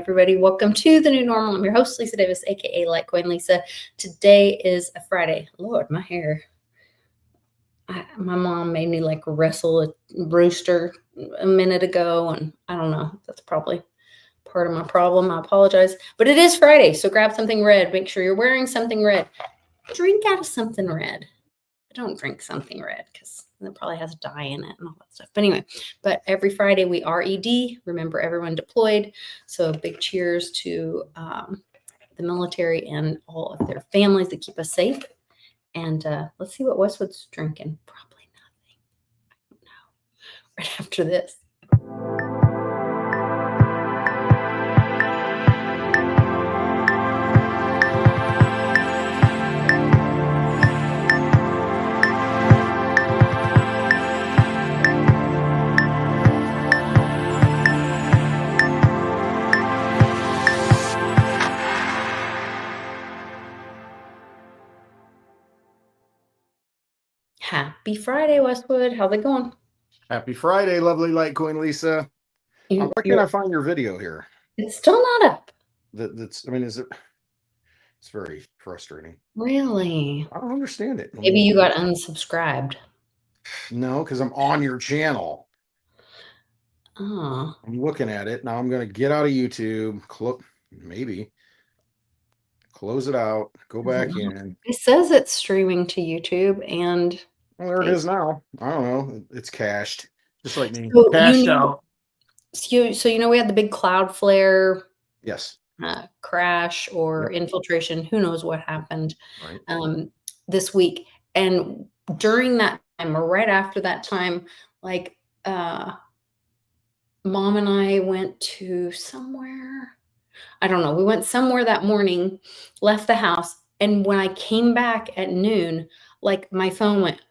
everybody. Welcome to the new normal. I'm your host, Lisa Davis, aka Litecoin Lisa. Today is a Friday. Lord, my hair. My mom made me like wrestle a rooster a minute ago, and I don't know. That's probably part of my problem. I apologize. But it is Friday, so grab something red. Make sure you're wearing something red. Drink out of something red. Don't drink something red because it probably has dye in it and all that stuff. But anyway, every Friday we are ED. Remember, everyone deployed. So big cheers to the military and all of their families that keep us safe. And let's see what Westwood's drinking. Probably nothing. I don't know. Right after this. Happy Friday, Westwood. How's it going? Happy Friday, lovely Litecoin Lisa. Where can I find your video here? It's still not up. That's, I mean, is it? It's very frustrating. Really? I don't understand it. Maybe you got unsubscribed. No, because I'm on your channel. Oh. I'm looking at it. Now I'm going to get out of YouTube. Maybe. Close it out. Go back in. It says it's streaming to YouTube and... Well, there it is now. I don't know. It's cached. Just like me. So Cached out. So you know we had the big Cloudflare Yes. crash or infiltration. Who knows what happened Right. this week. And during that time or right after that time, like Mom and I went to somewhere. I don't know. We went somewhere that morning, left the house. And when I came back at noon, like my phone went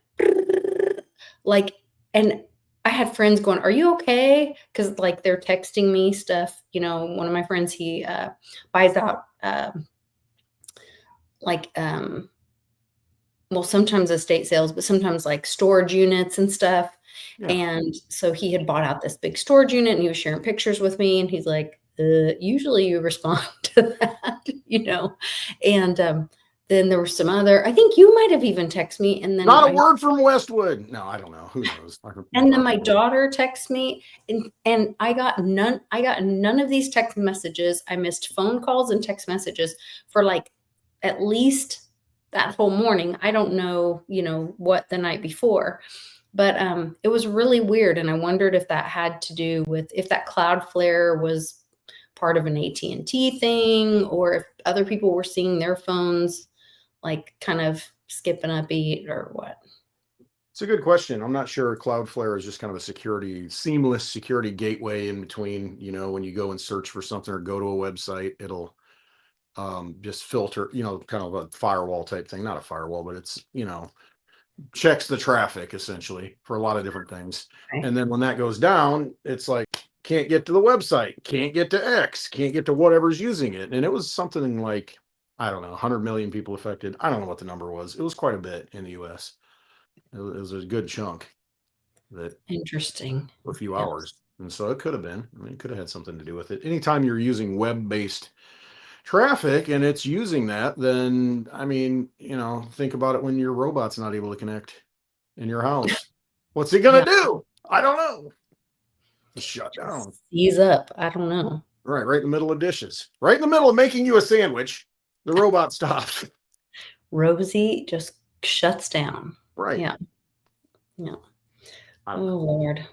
like, and I had friends going, "Are you okay?" Because like they're texting me stuff. You know, one of my friends, he buys out well, sometimes estate sales, but sometimes like storage units and stuff. Yeah. And so he had bought out this big storage unit and he was sharing pictures with me. And he's like, usually you respond to that, you know? And then there were some other, I think you might have even texted me. And then not a word from Westwood. No, I don't know. Who knows? And then my daughter texted me and I got none of these text messages. I missed phone calls and text messages for like at least that whole morning. I don't know, you know, what the night before, but it was really weird. And I wondered if that had to do with, if that Cloudflare was part of an AT&T thing, or if other people were seeing their phones like kind of skipping a beat or what. It's a good question. I'm not sure. Cloudflare is just kind of a seamless security gateway in between, you know, when you go and search for something or go to a website, it'll just filter, you know, kind of a firewall type thing. Not a firewall, but it's, you know, checks the traffic essentially for a lot of different things. Okay. And then when that goes down, it's like, can't get to the website, can't get to X, can't get to whatever's using it. And it was something like, I don't know, 100 million people affected. I don't know what the number was. It was quite a bit in the US. It was a good chunk. Interesting. For a few hours. And so it could have been, I mean, it could have had something to do with it. Anytime you're using web-based traffic and it's using that, then, I mean, you know, think about it when your robot's not able to connect in your house. What's it going to do? I don't know. Just shut down. Ease up. I don't know. Right in the middle of dishes. Right in the middle of making you a sandwich, the robot stops. Rosie just shuts down. Right. Yeah. Oh, Lord.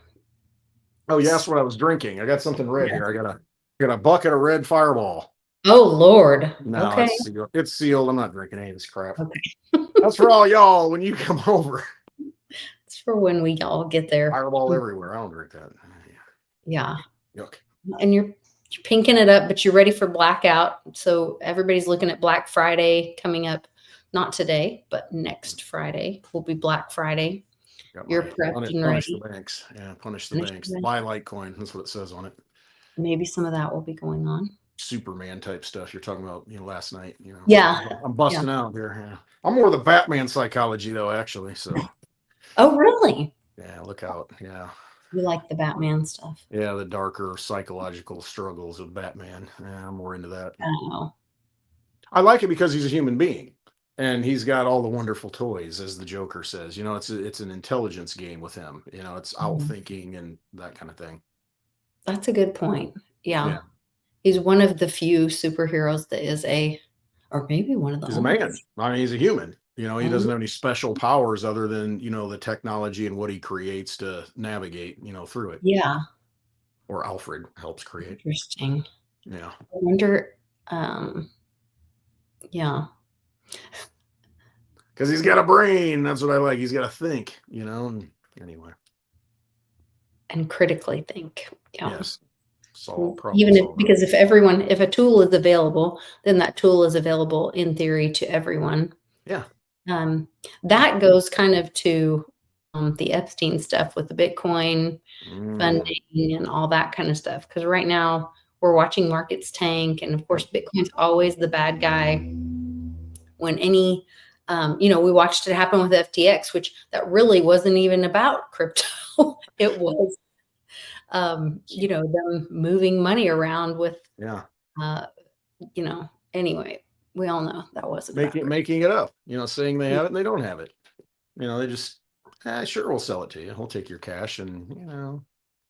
Oh, you asked what I was drinking. I got something red here. I got a bucket of red Fireball. Oh, Lord. No, okay. It's sealed. I'm not drinking any of this crap. Okay. That's for all y'all when you come over. It's for when we all get there. Fireball everywhere. I don't drink that. Yeah. Yuck. And you're pinking it up, but you're ready for blackout. So everybody's looking at Black Friday coming up. Not today, but next Friday will be Black Friday. You're prepped and ready. Punish the banks. Yeah, punish the banks. Buy Litecoin. That's what it says on it. Maybe some of that will be going on. Superman type stuff you're talking about, you know, last night. You know. Yeah. I'm busting out here. Yeah. I'm more the Batman psychology though, actually. So. Oh, really? Yeah. Look out. Yeah. You like the Batman stuff. Yeah, the darker psychological struggles of Batman. Yeah, I'm more into that. I don't know. I like it because he's a human being and he's got all the wonderful toys, as the Joker says. It's an intelligence game with him. It's Mhm. outthinking and that kind of thing. That's a good point. Yeah. Yeah. He's one of the few superheroes that is or maybe one of the He's a only. man. I mean, he's a human. He Mhm. doesn't have any special powers other than, the technology and what he creates to navigate, through it. Yeah. Or Alfred helps create. Interesting. Yeah. I wonder, um, yeah. Because he's got a brain. That's what I like. He's got to think, anyway. And critically think. Yeah. Yes. Solve problem Even if, solver. because if a tool is available, then that tool is available in theory to everyone. Yeah. That goes kind of to the Epstein stuff with the Bitcoin funding and all that kind of stuff. Because right now we're watching markets tank, and of course Bitcoin's always the bad guy. When any, we watched it happen with FTX, which that really wasn't even about crypto. It was, them moving money around with, Yeah. Anyway, we all know that wasn't making it up, saying they have it and they don't have it. They just, sure, we'll sell it to you. We'll take your cash and,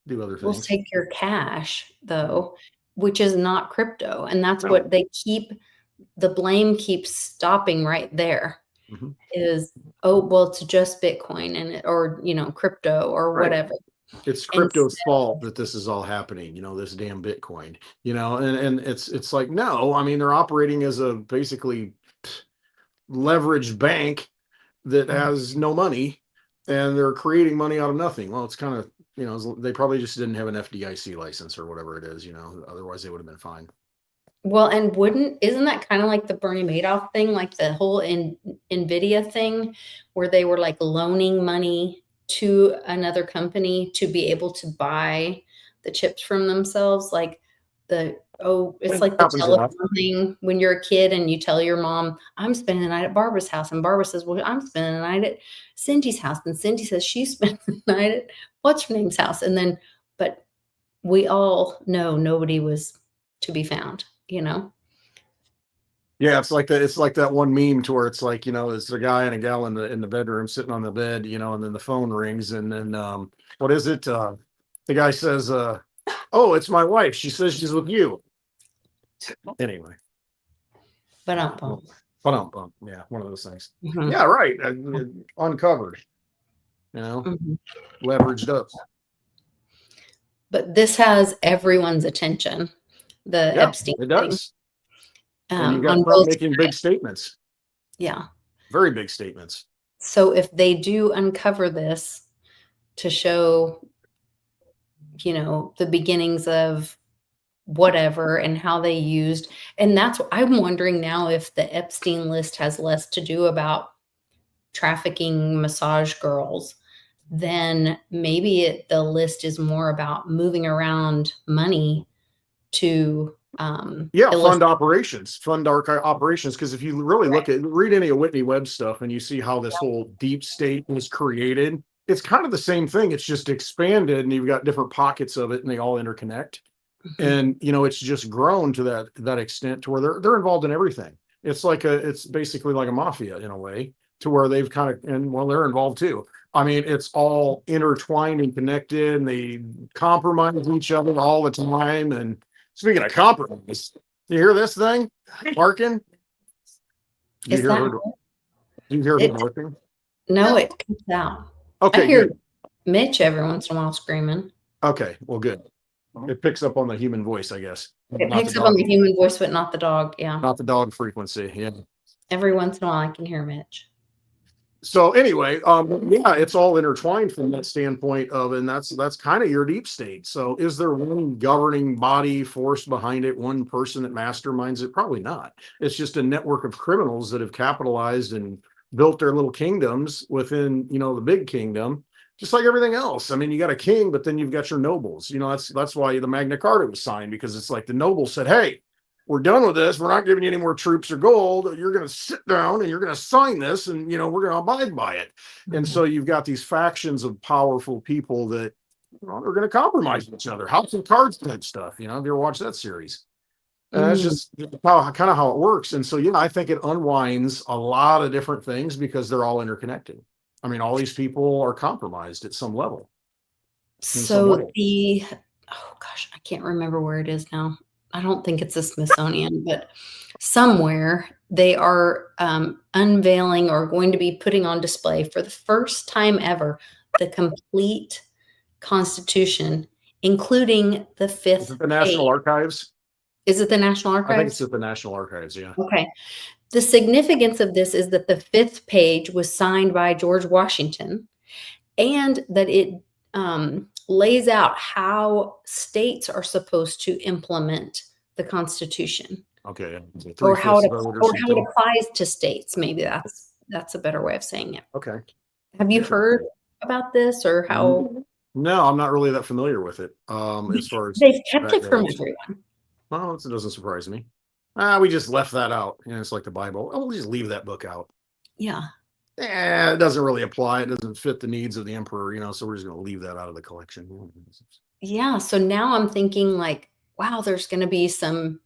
do other We'll things. take your cash, though, which is not crypto. And that's what the blame keeps stopping right there. Mhm. Is, it's just Bitcoin or crypto or Right. whatever. It's crypto's fault that this is all happening, this damn Bitcoin, and it's like, no, I mean, they're operating as a basically leveraged bank that has no money and they're creating money out of nothing. Well, it's kind of, they probably just didn't have an FDIC license or whatever it is, otherwise they would have been fine. Well, and isn't that kind of like the Bernie Madoff thing, like the whole NVIDIA thing, where they were like loaning money to another company to be able to buy the chips from themselves? Like it's like the telephone thing when you're a kid and you tell your mom, I'm spending the night at Barbara's house. And Barbara says, well, I'm spending the night at Cindy's house. And Cindy says she's spending the night at what's her name's house. And then, but we all know nobody was to be found. Yeah, it's like that one meme to where it's like, it's a guy and a gal in the bedroom sitting on the bed, and then the phone rings and then what is it? The guy says, oh, it's my wife. She says she's with you. Anyway. But yeah, one of those things. Mm-hmm. Yeah, right. Uncovered, leveraged up. But this has everyone's attention. The Epstein it does. thing. And you got Trump making big statements. Yeah. Very big statements. So if they do uncover this to show, the beginnings of whatever and how they used, and that's what I'm wondering now, if the Epstein list has less to do about trafficking massage girls, then maybe the list is more about moving around money to fund operations, dark operations. Because if you really read any of Whitney Webb stuff and you see how this whole deep state was created, it's kind of the same thing. It's just expanded and you've got different pockets of it and they all interconnect. Mm-hmm. And it's just grown to that extent to where they're involved in everything. It's basically like a mafia in a way, to where they've kind of, and well, they're involved too. I mean, it's all intertwined and connected and they compromise each other all the time. And speaking of compromise, you hear this thing barking? Do you hear her barking? No, it comes out. Okay, I hear Mitch every once in a while screaming. Okay, well, good. It picks up on the human voice, I guess. It picks up on the human voice, but not the dog. Yeah. Not the dog frequency. Yeah. Every once in a while, I can hear Mitch. So anyway, it's all intertwined from that standpoint of, and that's kind of your deep state. So is there one governing body force behind it, one person that masterminds it? Probably not. It's just a network of criminals that have capitalized and built their little kingdoms within, the big kingdom, just like everything else. I mean, you got a king, but then you've got your nobles. That's why the Magna Carta was signed, because it's like the nobles said, hey, we're done with this. We're not giving you any more troops or gold. You're going to sit down and you're going to sign this and, we're going to abide by it. Mm-hmm. And so you've got these factions of powerful people that, well, they're going to compromise each other. House and Cards type stuff. If you ever watch that series, that's Mm. just how it works. And so, yeah, I think it unwinds a lot of different things because they're all interconnected. I mean, all these people are compromised at some level, in some So way. oh gosh, I can't remember where it is now. I don't think it's the Smithsonian, but somewhere they are unveiling or going to be putting on display for the first time ever the complete Constitution, including the Is fifth it the page. National Archives? Is it the National I think it's Archives? at the National Archives. Yeah. Okay. The significance of this is that the fifth page was signed by George Washington, and that it lays out how states are supposed to implement the Constitution, Okay. or how Three-fifths vote or how it something. applies to states. Maybe that's a better way of saying it. Okay. Have you heard Interesting. about this, or how No, I'm not really that familiar with it. As far as they've kept that it from goes. everyone? Well, it doesn't surprise me. We just left that out. It's like the Bible. Oh, we'll just leave that book out. Yeah. It doesn't really apply. It doesn't fit the needs of the emperor, so we're just going to leave that out of the collection. Yeah. So now I'm thinking like, wow, there's going to be some,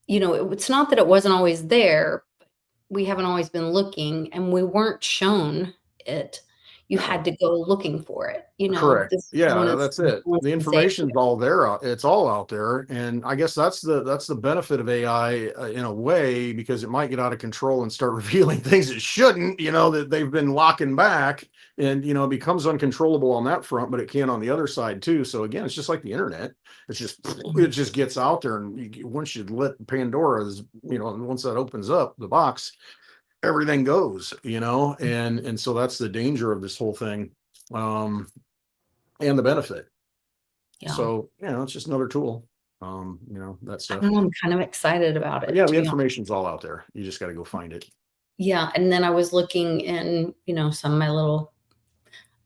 it's not that it wasn't always there, but we haven't always been looking, and we weren't shown it. You had No. to go looking for it. Correct. This is one Yeah, of that's the it. ones The can say, information's all there. It's all out there, and I guess that's the benefit of AI in a way, because it might get out of control and start revealing things it shouldn't. That they've been locking back, and it becomes uncontrollable on that front, but it can on the other side too. So again, it's just like the internet. It just gets out there, and once you let Pandora's, once that opens up the box, everything goes. And so that's the danger of this whole thing. Um, and the benefit. yeah, So, it's just another tool. That I stuff. don't know, I'm kind of excited about But it, yeah, to the be honest. information's all out there. You just got to go find it. Yeah. And then I was looking in, some of my little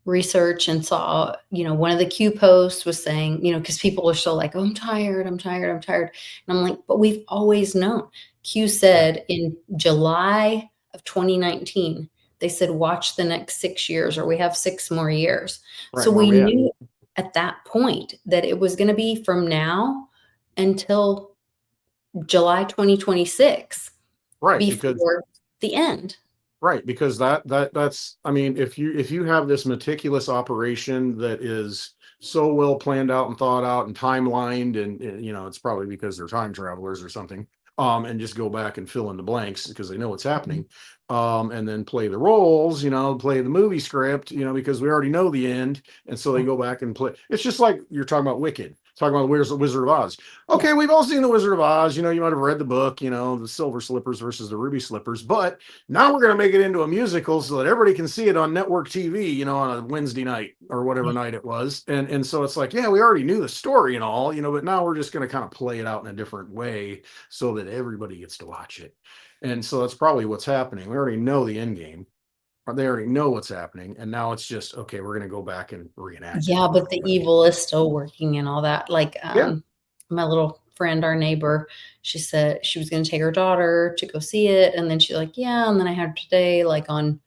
research, and saw, one of the Q posts was saying, because people are still like, oh, I'm tired, I'm tired, I'm tired. And I'm like, but we've always known. Q Yeah. said in July of 2019, they said, watch the next 6 years, or we have 6 more years. Right. So Where we we at? knew at that point that it was going to be from now until July 2026, Right. Because before the end. Right, because that's, I mean, if you have this meticulous operation that is so well planned out and thought out and timelined, and it's probably because they're time travelers or something, and just go back and fill in the blanks because they know what's happening, and then play the roles, play the movie script, because we already know the end, and so they go back and play. It's just like you're talking about Wicked, talking about Wizard of Oz. Yeah. Okay, we've all seen the Wizard of Oz. You might have read the book, the Silver Slippers versus the Ruby Slippers, but now we're going to make it into a musical so that everybody can see it on network TV, on a Wednesday night or whatever Yeah. night it was. And so it's like, yeah, we already knew the story and all, but now we're just going to kind of play it out in a different way so that everybody gets to watch it. And so that's probably what's happening. We already know the end game. Or they already know what's happening. And now it's just, okay, we're going to go back and reenact it Yeah, a but different the way. evil is still working and all that. Like, Yeah. my little friend, our neighbor, she said she was going to take her daughter to go see it. And then she's like, yeah. And then I heard today, like on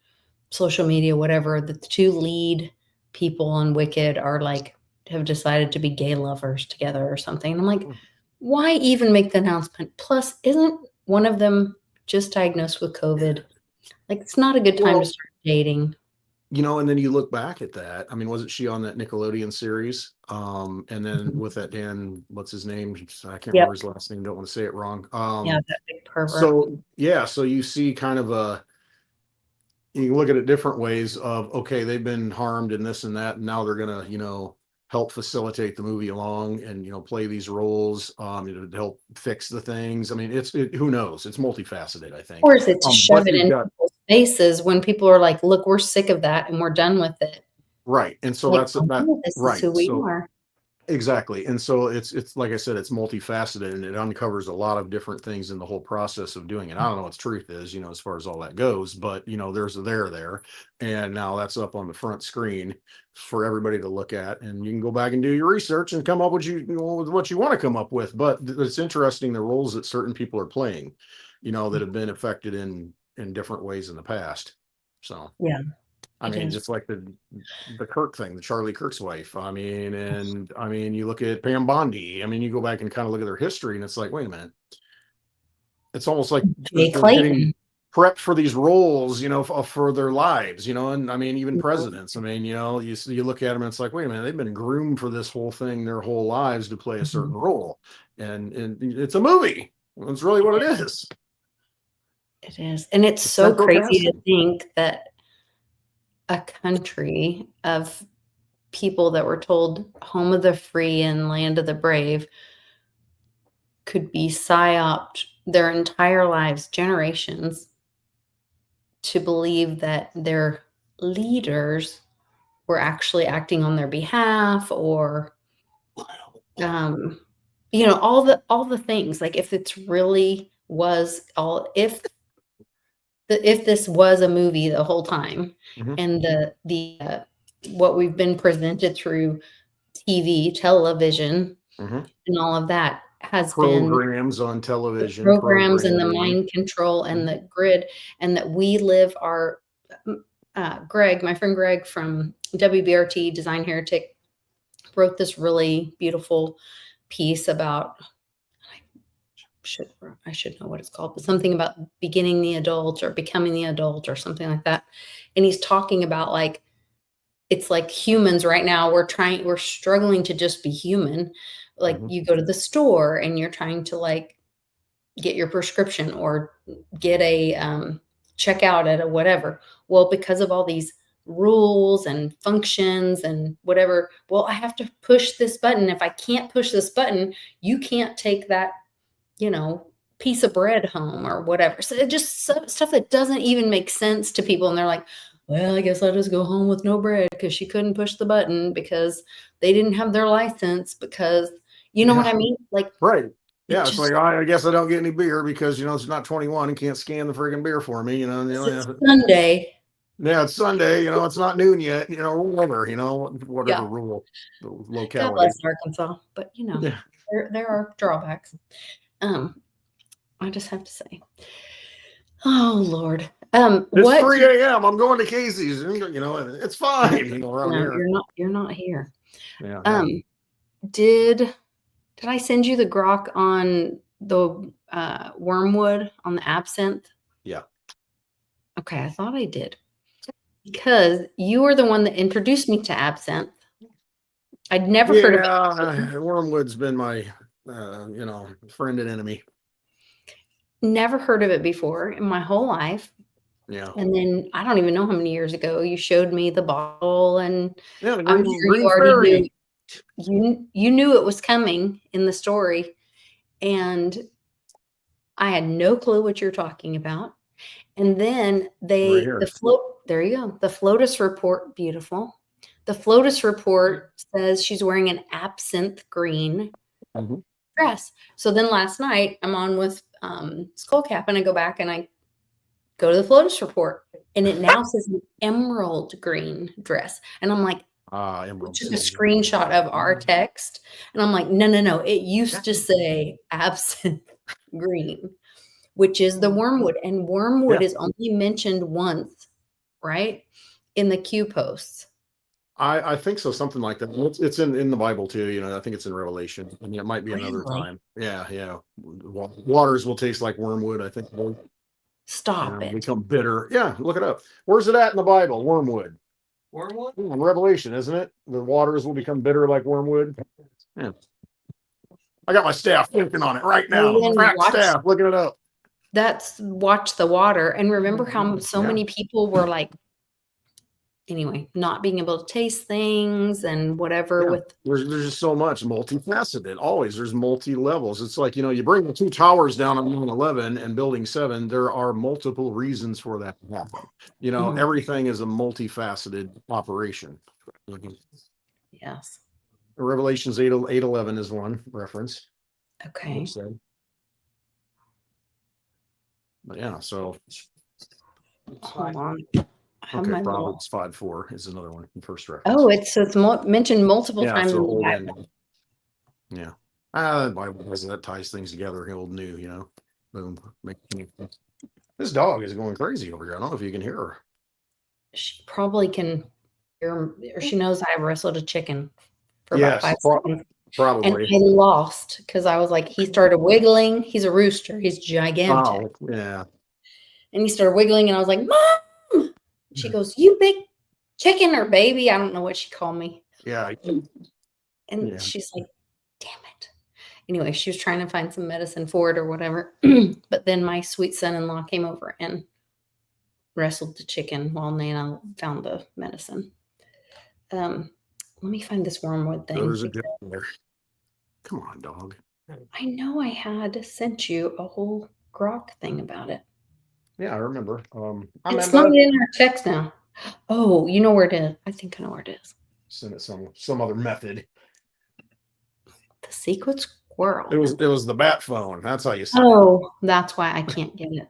social media, whatever, that the two lead people on Wicked are like, have decided to be gay lovers together or something. And I'm like, why even make the announcement? Plus, isn't one of them just diagnosed with COVID? Like, it's not a good time to Well, start dating. and then you look back at that. I mean, wasn't she on that Nickelodeon series? And then Mhm. with that Dan, what's his name? I can't Yep. remember his last name. Don't want to say it wrong. Yeah, that big pervert. So yeah, so you see kind of you can look at it different ways of, okay, they've been harmed in this and that, and now they're gonna, help facilitate the movie along and, play these roles, to help fix the things. I mean, who knows? It's multifaceted, I think. Or is it to shove But it you've in got people's faces when people are like, "Look, we're sick of that and we're done with it." right. And so Like, that's that "Oh, this is right. who we So are." exactly. And so it's like I said, it's multifaceted and it uncovers a lot of different things in the whole process of doing it. I don't know what the truth is, as far as all that goes, but there's a there. And now that's up on the front screen for everybody to look at. And you can go back and do your research and come up with what you want to come up with. But it's interesting the roles that certain people are playing, that have been affected in different ways in the past. So Yeah. I It mean, is. just like the Kirk thing, the Charlie Kirk's wife. I mean, and I mean, you look at Pam Bondi. I mean, you go back and kind of look at their history, and it's like, wait a minute. It's almost like Jay they're getting Clayton. prepped for these roles, for their lives, and I mean, even presidents. I mean, you look at them and it's like, wait a minute, they've been groomed for this whole thing their whole lives to play a certain Mhm. role, and it's a movie. That's really what it is. It is. And it's It's so central crazy to casting. think that a country of people that were told home of the free and land of the brave could be psyoped their entire lives, generations, to believe that their leaders were actually acting on their behalf or um all the things, like if it's really was all if this was a movie the whole time Mhm, and the what we've been presented through TV, television, mhm. and all of that has been Programs on the television, programs and the programming. mind control and Mhm, the grid, and that we live our Greg, my friend Greg from WBRT Design Heretic, wrote this really beautiful piece about should I should know what it's called, but something about beginning the adult or becoming the adult or something like that. And he's talking about like it's like humans right now we're struggling to just be human. Like mhm. you go to the store and you're trying to like get your prescription or get a check out at a whatever. Well, because of all these rules and functions and whatever, well, I have to push this button. If I can't push this button, you can't take that, you know, piece of bread home or whatever. So it just stuff that doesn't even make sense to people. And they're like, well, I guess I'll just go home with no bread because she couldn't push the button because they didn't have their license because you know what Yeah, I mean? Like right. it Yeah, it's like just I guess I don't get any beer because it's not 21 and can't scan the friggin' beer for me. this is Sunday. Yeah, it's Sunday. It's not noon yet. Whatever. Whatever Yeah. rule, the God bless locality. Arkansas. But Yeah, there are drawbacks. Um, I just have to say. Oh Lord. it's What 3 a.m. I'm going to Casey's. And it's fine. Around no, here. you're not here. Yeah, yeah, Um, did I send you the grok on the wormwood on the absinthe? yeah. Okay, I thought I did. Because you were the one that introduced me to absinthe. I'd never heard of it. Yeah, Wormwood's been my, friend and enemy. Never heard of it before in my whole life. Yeah, And then I don't even know how many years ago you showed me the bottle, and yeah. The I'm Green sure you Green already knew Fairy. you knew it was coming in the story, and I had no clue what you're talking about. And then Right the here. float there you go. The FLOTUS report, beautiful. The FLOTUS report says she's wearing an absinthe green Mhm. dress. So then last night I'm on with Skullcap and I go back and I go to the FLOTUS report and it now says an emerald green dress. And I'm like, we Emerald took a City. screenshot of our text and I'm like, no, no, no. It used to say absinthe green, which is the wormwood. And wormwood Yeah, is only mentioned once, right? In the Q posts. I think so. Something like that. It's in the Bible too. I think it's in Revelation. I mean, it might be another Really? time. Yeah, yeah. Waters will taste like wormwood. I think. Stop it. Become bitter. Yeah, look it up. Where's it at in the Bible? Wormwood. Wormwood? Revelation, isn't it? The waters will become bitter like wormwood. Yeah. I got my staff working on it right Well, now. then Crack staff, looking it up. watch the water. And remember how so Yeah. many people were like, anyway, not being able to taste things and whatever Yeah. with There's just so much multifaceted. Always there's multi levels. It's like, you bring the two towers down on 9/11 and building 7, there are multiple reasons for that to happen. Mhm. Everything is a multifaceted operation. Yes. Revelations 8:11 is one reference. Okay. But yeah, so Hold on. I have okay, my little Proverbs 5:4 is another one, the first reference. oh, it's mentioned multiple Yeah, times so in the old Bible. ending. Yeah. The Bible that ties things together, old new, Boom. This dog is going crazy over here. I don't know if you can hear her. she probably can hear, or she knows I wrestled a chicken for about Yes, 5 seconds. And probably. I lost because I was like, he started wiggling. He's a rooster. He's gigantic. Oh, yeah. And he started wiggling, and I was like, Mom! She goes, you big chicken or baby. I don't know what she called me. Yeah. And Yeah. she's like, damn it. Anyway, she was trying to find some medicine for it or whatever. But then my sweet son-in-law came over and wrestled the chicken while Nana found the medicine. Let me find this wormwood thing. There's a difference there. Come on, dog. I know I had sent you a whole grok thing about it. Yeah, I remember. I It's not remember. in our text now. Oh, you know where it is. I think I know where it is. Send it some other method. The secret squirrel. It was the bat phone. That's how you send it. Oh, that's why I can't get it.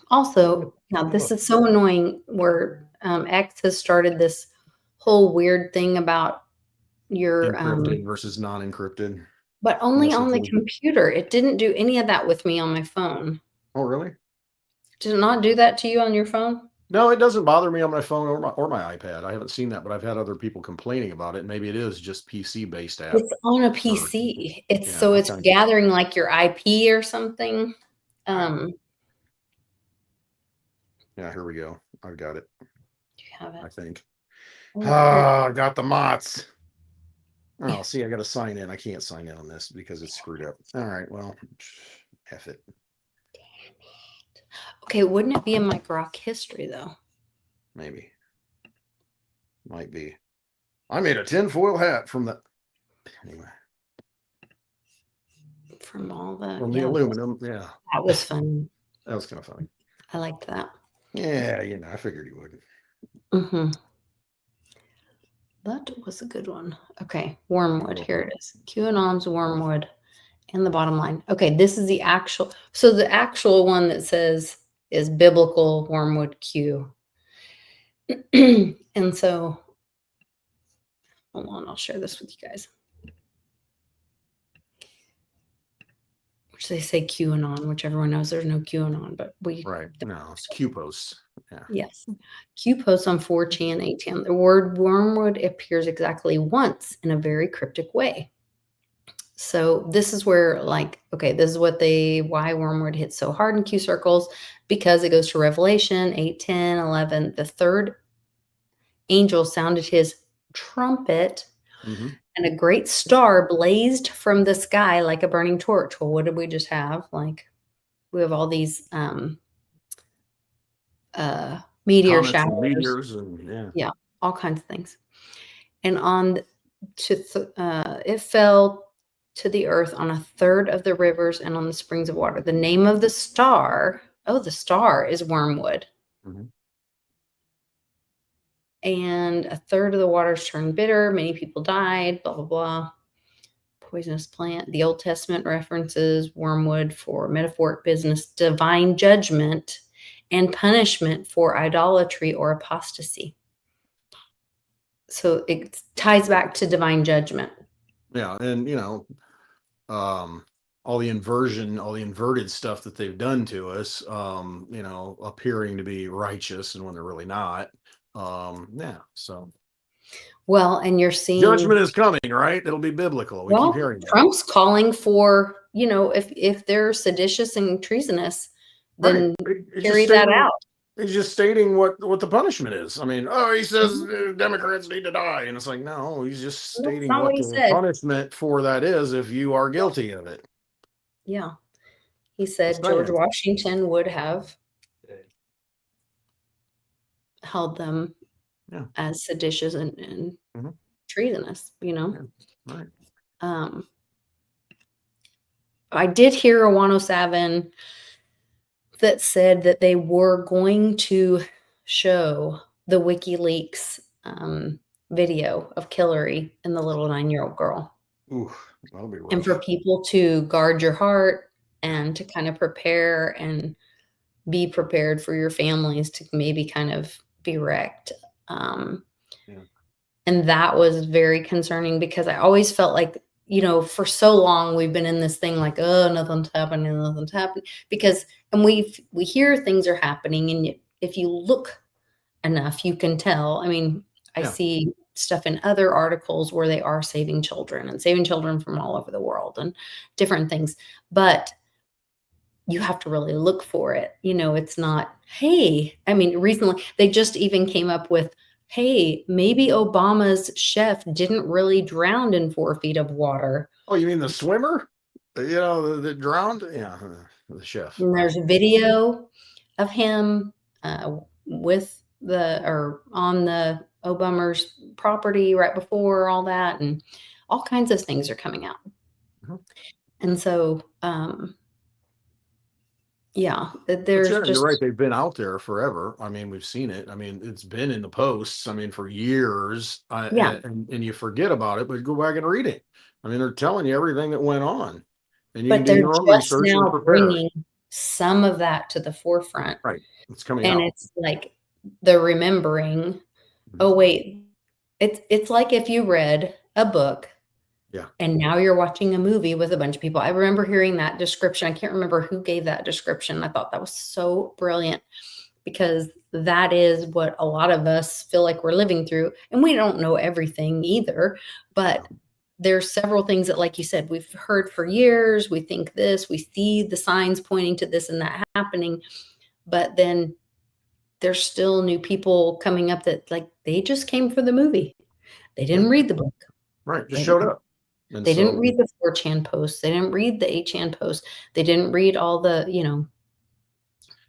Also, now this is so annoying where X has started this whole weird thing about your Encrypted versus non-encrypted. but only on the Messages. computer. It didn't do any of that with me on my phone. Oh, really? Did it not do that to you on your phone? No, it doesn't bother me on my phone or my iPad. I haven't seen that, but I've had other people complaining about it. Maybe it is just PC-based app. It's on a Or- PC. It's yeah, so it's okay. gathering like your IP or something. Yeah, here we go. I've got it, Do you have it? I think. Oh, I got the mots. Oh, see, I got to sign in. I can't sign in on this because it's screwed up. All right, well, F it. damn it. Okay, wouldn't it be in my grok history though? Maybe. Might be. I made a tinfoil hat from the anyway. From all the From the aluminum. Yeah. That was fun. That was kind of funny. I liked that. Yeah, I figured you would. Mm-hmm. That was a good one. Okay, wormwood. Here it is. QAnon's wormwood and the bottom line. Okay, this is the actual. So the actual one that says is biblical wormwood Q. And so, hold on, I'll share this with you guys. Which they say QAnon, which everyone knows there's no QAnon, but we. Right. No, it's Q posts. Yeah. Yes. Q posts on 4chan, 8chan. The word wormwood appears exactly once in a very cryptic way. So this is where, like, okay, this is why wormwood hits so hard in Q circles, because it goes to Revelation 8, 10, 11. The third angel sounded his trumpet, and a great star blazed from the sky like a burning torch. Well, what did we just have? Like, we have all these meteor Comets showers, and meteors, and yeah, all kinds of things. And it fell to the earth on a third of the rivers and on the springs of water. The name of the star, the star is wormwood. And a third of the waters turned bitter. Many people died, blah, blah, blah. Poisonous plant. The Old Testament references wormwood for metaphoric business, divine judgment, and punishment for idolatry or apostasy. So it ties back to divine judgment. Yeah, and all the inverted stuff that they've done to us, appearing to be righteous and when they're really not. So. Well, and you're seeing judgment is coming, right? It'll be biblical. We keep hearing that. Trump's calling for, if they're seditious and treasonous, then carry that out. He's just stating what the punishment is. I mean, he says Democrats need to die. And it's like, no, he's just stating what the punishment for that is if you are guilty of it. Yeah. He said George Washington would have held them as seditious and treasonous, Yeah. Right. I did hear a 107 that said that they were going to show the WikiLeaks video of Hillary and the little 9-year-old girl. Ooh, that'll be rough. And for people to guard your heart and to kind of prepare and be prepared for your families to maybe kind of be wrecked. And that was very concerning because I always felt like, for so long we've been in this thing like, nothing's happening. Because, and we hear things are happening. And if you look enough. You can tell. I mean, I Yeah. see stuff in other articles where they are saving children and saving children from all over the world and different things. But you have to really look for it. It's not, hey, I mean, recently they just even came up with, hey, maybe Obama's chef didn't really drown in 4 feet of water. Oh, you mean the swimmer? That drowned? Yeah, the chef. And Right. there's a video of him with or on the Obama's property right before all that, and all kinds of things are coming out. Mhm. And so, yeah, But there's yeah, you're right. just, They've been out there forever. I mean, we've seen it. I mean, it's been in the posts. I mean, for years, yeah, and you forget about it, but go back and read it. I mean, they're telling you everything that went on, and you can but do they're your own just research and now prepare. bringing some of that to the forefront. Right. It's coming And out. it's like the remembering, Mhm. oh, wait, it's like if you read a book Yeah. and now you're watching a movie with a bunch of people. I remember hearing that description. I can't remember who gave that description. I thought that was so brilliant because that is what a lot of us feel like we're living through. And we don't know everything either, but there's several things that, like you said, we've heard for years. We think this, we see the signs pointing to this and that happening, but then there's still new people coming up that, like, they just came for the movie. They Yeah. didn't read the book. Right. Just They showed up. And they didn't so, read the 4chan posts. They didn't read the 8chan posts. They didn't read all the,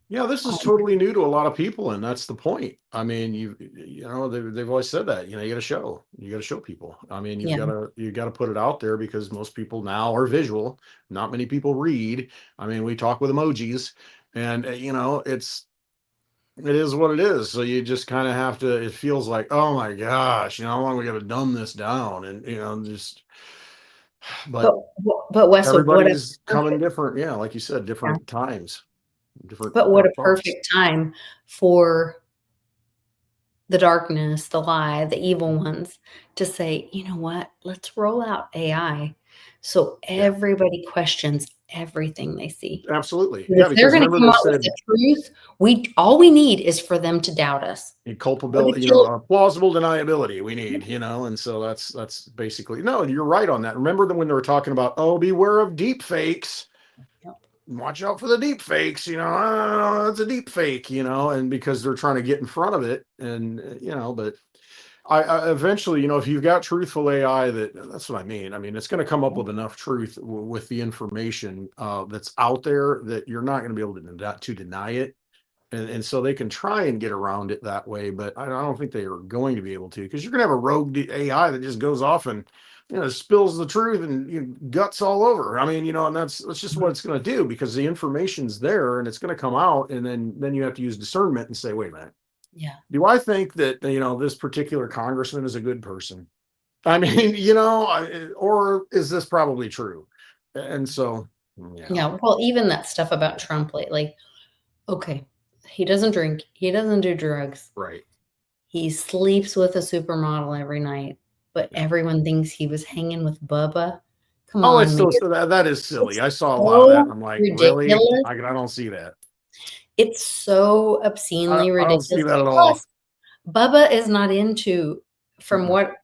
yeah, this is um, totally new to a lot of people, and that's the point. I mean, they've always said that, you got to show people. I mean, yeah. you got to put it out there because most people now are visual. Not many people read. I mean, we talk with emojis, and it is what it is. So you just kind of have to. It feels like, oh my gosh, how long we got to dumb this down, and just. But But Westwood, what a everybody's coming perfect, different. Yeah, like you said, yeah, different times, different but what a thoughts. perfect time for the darkness, the lie, the evil ones to say, "You know what? Let's roll out AI so Yeah. everybody questions everything they see." Absolutely. And Yeah, if they're because gonna remember come they out with said the truth, all we need is for them to doubt us or to culpability, kill. plausible deniability we need, and so that's basically no, you're right on that. Remember when they were talking about, oh, beware of deep fakes. Yep. Watch out for the deep fakes, oh, it's a deep fake, and because they're trying to get in front of it. And but I eventually, if you've got truthful AI, that's what I mean. I mean, it's going to come up with enough truth with the information that's out there that you're not going to be able to deny it. And so they can try and get around it that way, but I don't think they are going to be able to, because you're going to have a rogue AI that just goes off and spills the truth and guts all over. I mean, and that's just what it's going to do, because the information's there and it's going to come out, and then you have to use discernment and say, wait a minute, Yeah. do I think that this particular congressman is a good person? I mean, or is this probably true? And so, yeah, Yeah. Well, even that stuff about Trump lately. Okay. He doesn't drink. He doesn't do drugs. right, He sleeps with a supermodel every night, but yeah. everyone thinks he was hanging with Bubba. Come Oh, it's on, man. so that is silly. It's I saw a lot of that, and so I'm like, really? ridiculous. I don't see that. It's so obscenely I don't see ridiculous. that at all. Plus, Bubba is not into, from Mm-mm. what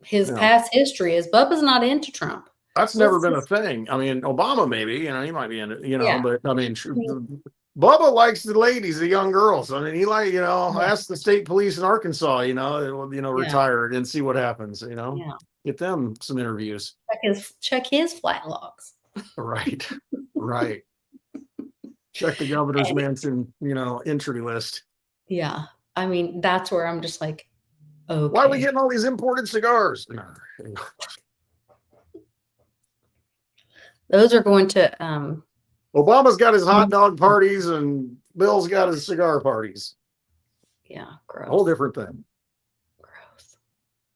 his No, past history is, Bubba's not into Trump. that's never Let's been a just, thing. I mean, Obama maybe, he might be in it, yeah. but I mean, I mean, Bubba likes the ladies, the young girls. I mean, he yeah, ask the state police in Arkansas, yeah, retired, and see what happens. yeah. Get them some interviews. Check his flight logs. Right, right. Check the governor's And mansion, entry list. yeah, I mean, that's where I'm just like, Why are we okay. getting all these imported cigars? Those are going to, Obama's got his hot dog parties, and Bill's got his cigar parties. yeah, A whole gross, different thing. gross.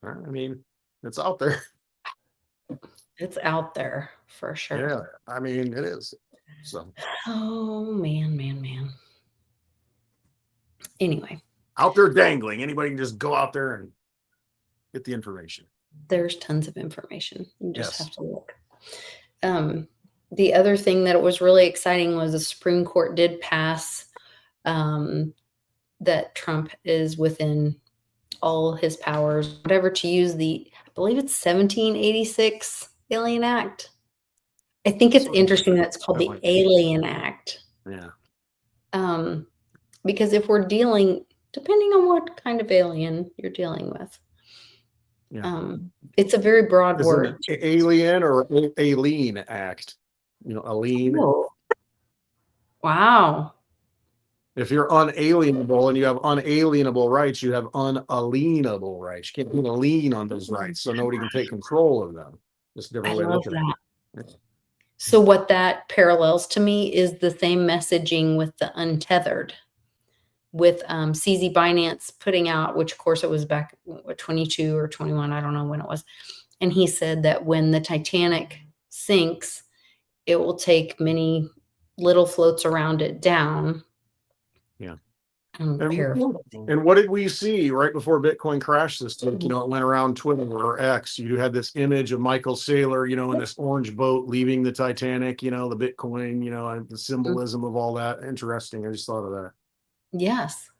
I mean, it's out there. It's out there for sure. Yeah, I mean, it is. So Oh, man, man, man. Anyway, out there dangling. Anybody can just go out there and get the information. there's tons of information. You just have Yes. to look. Um, the other thing that was really exciting was the Supreme Court did pass, um, that Trump is within all his powers, whatever, to use I believe it's 1786 Alien Act. I think it's interesting that it's called the Alien Act. Yeah. Because if we're dealing, depending on what kind of alien you're dealing with, it's a very broad word. Alien or Alien Act, Alien. Oh. Wow. If you're unalienable and you have unalienable rights, you have unalienable rights. You can't put a lien on those rights, so nobody can take control of them. Just a different way of looking at it. So what that parallels to me is the same messaging with the untethered, with CZ Binance putting out, which of course it was back 22 or 21, I don't know when it was. And he said that when the Titanic sinks, it will take many little floats around it down. Yeah. And what did we see right before Bitcoin crashed this week? It went around Twitter or X. You had this image of Michael Saylor, in this orange boat leaving the Titanic, the Bitcoin, and the symbolism of all that. Interesting. I just thought of that. Yes.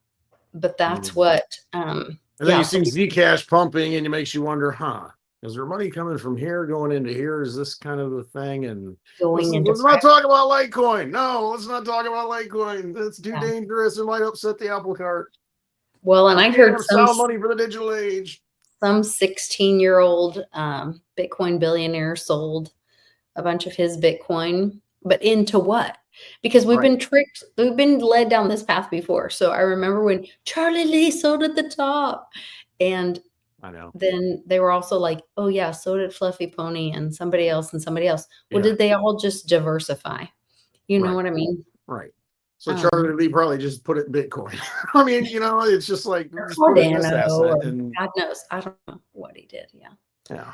But that's what. And then you see Zcash pumping and it makes you wonder, is there money coming from here going into here? Is this kind of the thing? And let's not talk about Litecoin. No, let's not talk about Litecoin. That's too dangerous. It might upset the apple cart. Well, and I heard some money for the digital age. Some 16-year-old Bitcoin billionaire sold a bunch of his Bitcoin, but into what? Because we've been tricked. We've been led down this path before. So I remember when Charlie Lee sold at the top, and I know. Then they were also like, oh yeah, so did Fluffy Pony and somebody else and somebody else. Well, did they all just diversify? You know what I mean? Right. So Charlie Lee probably just put it in Bitcoin. I mean, it's just like Cardano, and God knows. I don't know what he did. Yeah. Yeah.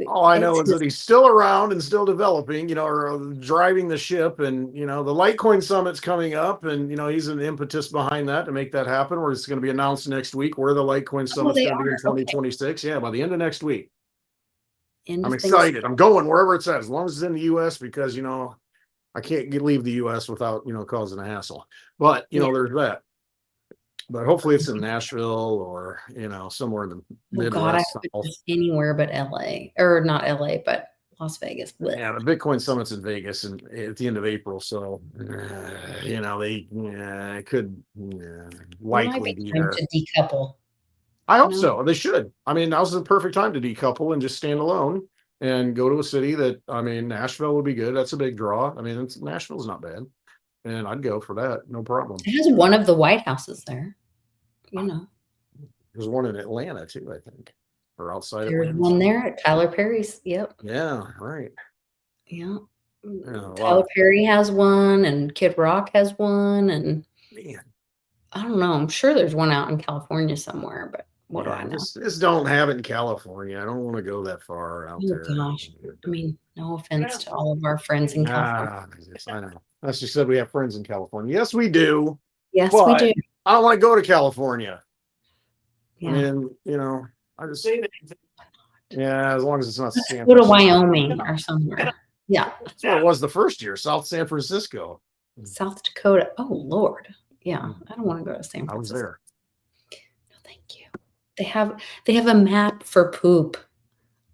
All I know is that he's still around and still developing, or driving the ship. And, the Litecoin Summit's coming up. And, he's an impetus behind that to make that happen, where it's going to be announced next week where the Litecoin Summit's going to be in 2026. Okay. Yeah, by the end of next week. I'm excited. I'm going wherever it's at, as long as it's in the U.S., because, I can't leave the U.S. without, causing a hassle. But, there's that. But hopefully it's in Nashville or, somewhere in the Midwest. God, I hope it's anywhere but LA, or not LA, but Las Vegas. Blech. Yeah, the Bitcoin Summit's in Vegas and at the end of April. So, they could likely be there. To decouple. I hope so. They should. I mean, now's the perfect time to decouple and just stand alone and go to a city that, Nashville would be good. That's a big draw. I mean, Nashville's not bad. And I'd go for that. No problem. It has one of the White Houses there. There's one in Atlanta too, I think. Or outside There's Atlanta. One there at Tyler Perry's. Yep. Yeah, right. Yeah. Tyler Perry has one, and Kid Rock has one, and I don't know. I'm sure there's one out in California somewhere, but what do I know? Just don't have it in California. I don't want to go that far out there. Gosh. I mean, no offense to all of our friends in California. I know. As you said, we have friends in California. Yes, we do. Yes, we do. I don't want to go to California. Yeah. I mean, I just say that. Yeah, as long as it's not San Francisco. Go to Wyoming or somewhere. Yeah. That's what it was the first year, South San Francisco. South Dakota. Oh, Lord. Yeah. I don't want to go to San Francisco. I was there. No, thank you. They have a map for poop.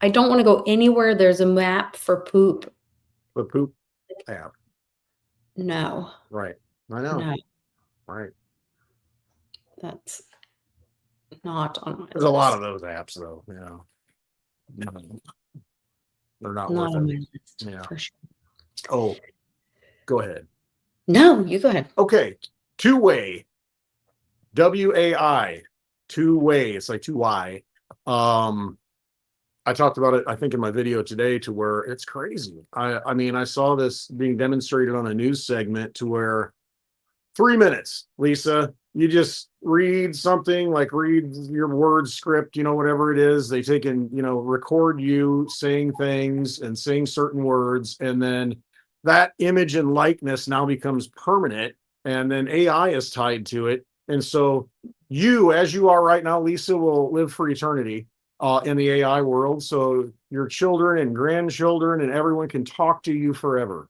I don't want to go anywhere there's a map for poop. The poop app. No. Right. I know. No. Right. That's not on my There's list. A lot of those apps, though. They're not worth on it. My list, yeah. For sure. Oh, go ahead. No, you go ahead. Okay. Two-way. WAI. Two-way. It's like 2Y. I talked about it, I think, in my video today, to where it's crazy. I mean, I saw this being demonstrated on a news segment to where 3 minutes, Lisa, you just read something, like read your word script, whatever it is. They take and, record you saying things and saying certain words. And then that image and likeness now becomes permanent. And then AI is tied to it. And so you, as you are right now, Lisa, will live for eternity in the AI world. So your children and grandchildren and everyone can talk to you forever.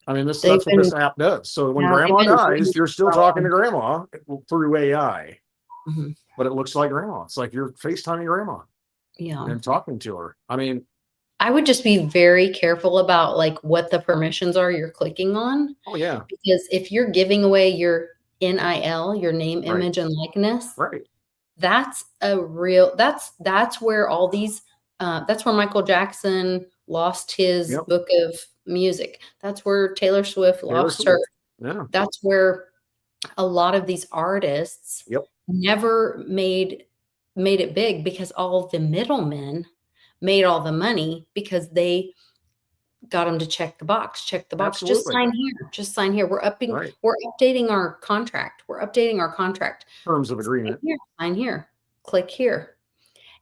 I mean, They've that's what been this app does. So when yeah, they've grandma been doing dies, this you're still for a talking to long grandma through AI, Mhm. but it looks like grandma. It's like you're FaceTiming grandma Yeah. and talking to her. I mean, I would just be very careful about, like, what the permissions are you're clicking on, oh yeah, because if you're giving away your NIL, your name, right, image, and likeness, right. that's a real that's where all these, that's where Michael Jackson lost his Yep. book of music. That's where Taylor Swift Taylor lost her Swift. Yeah. that's where a lot of these artists Yep. never made it big because all of the middlemen made all the money because they got them to check the box, Absolutely. just sign here. Right. We're updating our contract. We're updating our contract. Terms of agreement. Sign here, click here.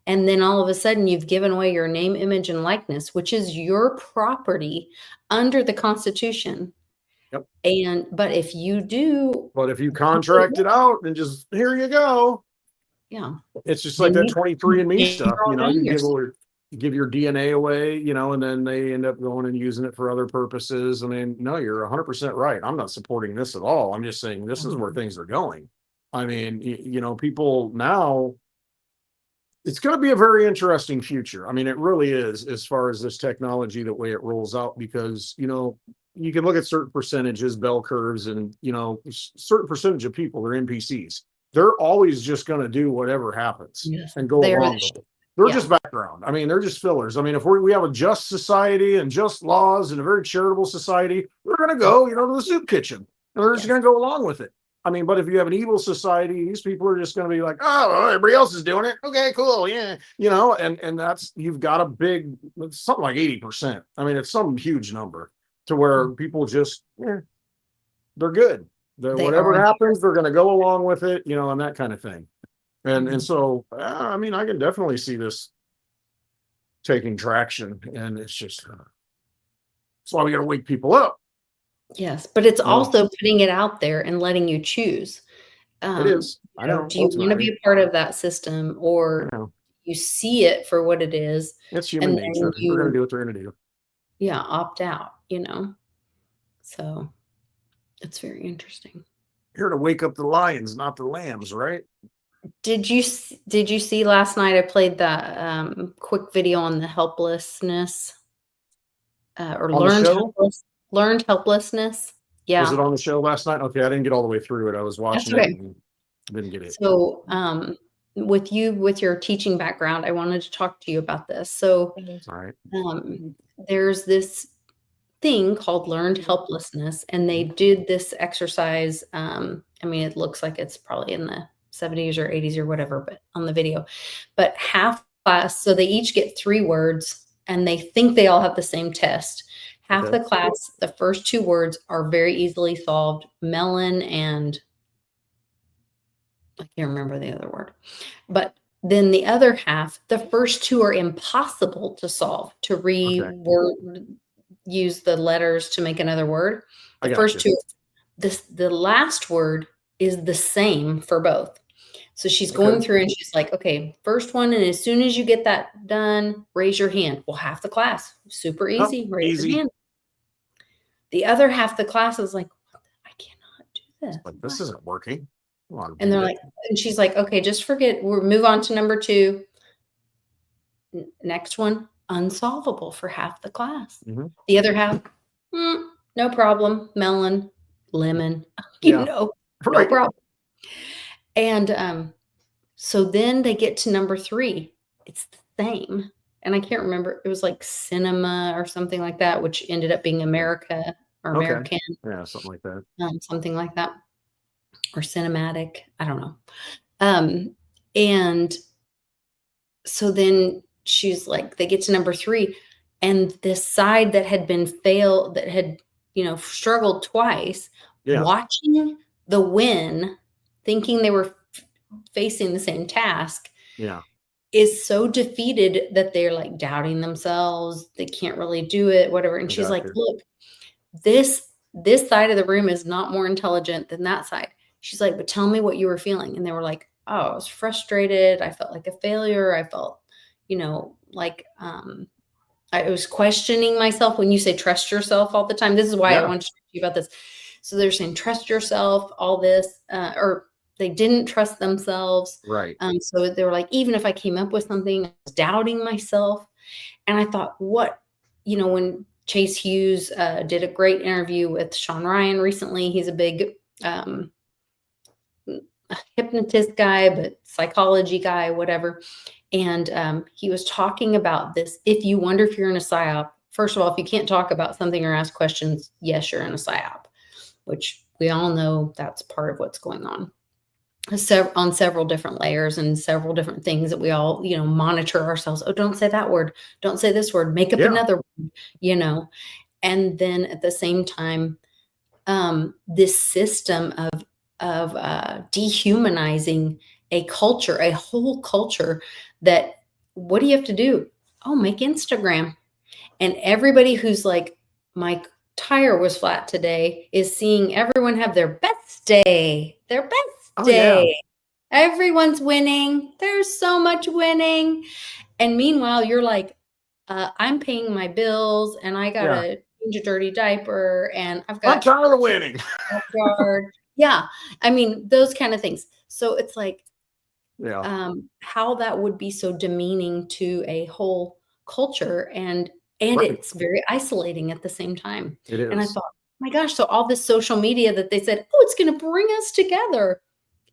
And then all of a sudden you've given away your name, image, and likeness, which is your property under the Constitution. Yep. But if you do, But if you contract it out and just here you go, yeah, it's just like then that 23andMe you're stuff. all You done yourself. give your DNA away, and then they end up going and using it for other purposes. I mean, no, you're 100% right. I'm not supporting this at all. I'm just saying this is where things are going. I mean, people now, it's going to be a very interesting future. I mean, it really is, as far as this technology, the way it rolls out, because, you can look at certain percentages, bell curves, and, certain percentage of people are NPCs. They're always just going to do whatever happens Yes, and go they are. along with it. They're Yeah. just background. I mean, they're just fillers. I mean, if we have a just society and just laws and a very charitable society, we're going to go, to the soup kitchen, and they're just going to go along with it. I mean, but if you have an evil society, these people are just going to be like, oh, well, everybody else is doing it. Okay, cool. Yeah. And that's, you've got a big, something like 80%. I mean, it's some huge number to where people just, they're good. They Whatever are. happens, they're going to go along with it, and that kind of thing. And so, I mean, I can definitely see this taking traction, and it's just, that's why we got to wake people up. Yes, but it's You know, also putting it out there and letting you choose. it is. I know. Do you wanna be Ultimately, a part of that system, I or know you see it for what it is, it's and human then nature. They're going to do what they're going to do. yeah, opt out? So, it's very interesting. Here to wake up the lions, not the lambs, right? Did you see last night I played that, quick video on the helplessness, or On the show? learned helplessness? Was it Yeah, on the show last night? Okay, I didn't get all the way through it. I was that's watching it okay. and didn't get it. So, with your teaching background, I wanted to talk to you about this. So, All right. um, there's this thing called learned helplessness, and they did this exercise. I mean, it looks like it's probably in the 70s or 80s or whatever, but on the video. But half class, so they each get 3 words, and they think they all have the same test. Half Okay. the class, the first 2 words are very easily solved: melon and I can't remember the other word. But then the other half, the first 2 are impossible to solve, to Okay. reword use the letters to make another word. I The got first you. 2, the last word is the same for both. So she's going Okay. through and she's like, "Okay, first one, and as soon as you get that done, raise your hand." Well, half the class, super Oh, easy, raise your easy. hand. The other half the class is like, "I cannot do this. Like, Why?" this isn't working. Come on, And they're beat like, it. and she's like, "Okay, just forget. We'll move on to number 2. Next one, unsolvable for half the class. Hmm. The other half, no problem. Melon, lemon, Yeah. no Right. problem." And so then they get to number 3. It's the same. And I can't remember. It was like cinema or something like that, which ended up being America or Okay. American, Yeah, something like that. something like that, or cinematic. I don't know. And so then she's like, they get to number 3, and this side that had been failed, that had, struggled twice, Yeah. watching the win, thinking they were facing the same task, Yeah. is so defeated that they're like doubting themselves. They can't really do it, whatever. And I she's got like, you. "Look, this side of the room is not more intelligent than that side." She's like, "But tell me what you were feeling." And they were like, "Oh, I was frustrated. I felt like a failure. I felt, like I was questioning myself. When you say trust yourself all the time, this is why I Yeah. wanted to talk to you about this. So they're saying trust yourself, all this, or they didn't trust themselves. Right. So they were like, even if I came up with something, I was doubting myself. And I thought, what, when Chase Hughes did a great interview with Sean Ryan recently, he's a big hypnotist guy, but psychology guy, whatever. And he was talking about this. If you wonder if you're in a psyop, first of all, if you can't talk about something or ask questions, yes, you're in a psyop, which we all know that's part of what's going on. So on several different layers and several different things that we all, monitor ourselves. Oh, don't say that word. Don't say this word. Make up Yeah. another word. And then at the same time, this system of dehumanizing a culture, a whole culture, that what do you have to do? Oh, make Instagram. And everybody who's like, my tire was flat today, is seeing everyone have their best day, their best Oh yeah. day. Everyone's winning. There's so much winning. And meanwhile, you're like, I'm paying my bills and I got Yeah. to change a dirty diaper and I've I'm got tired of winning. backyard. Yeah. I mean, those kind of things. So it's like, Yeah. how that would be so demeaning to a whole culture, and Right. it's very isolating at the same time. It And I is. thought, my gosh, so all this social media that they said, oh, it's going to bring us together.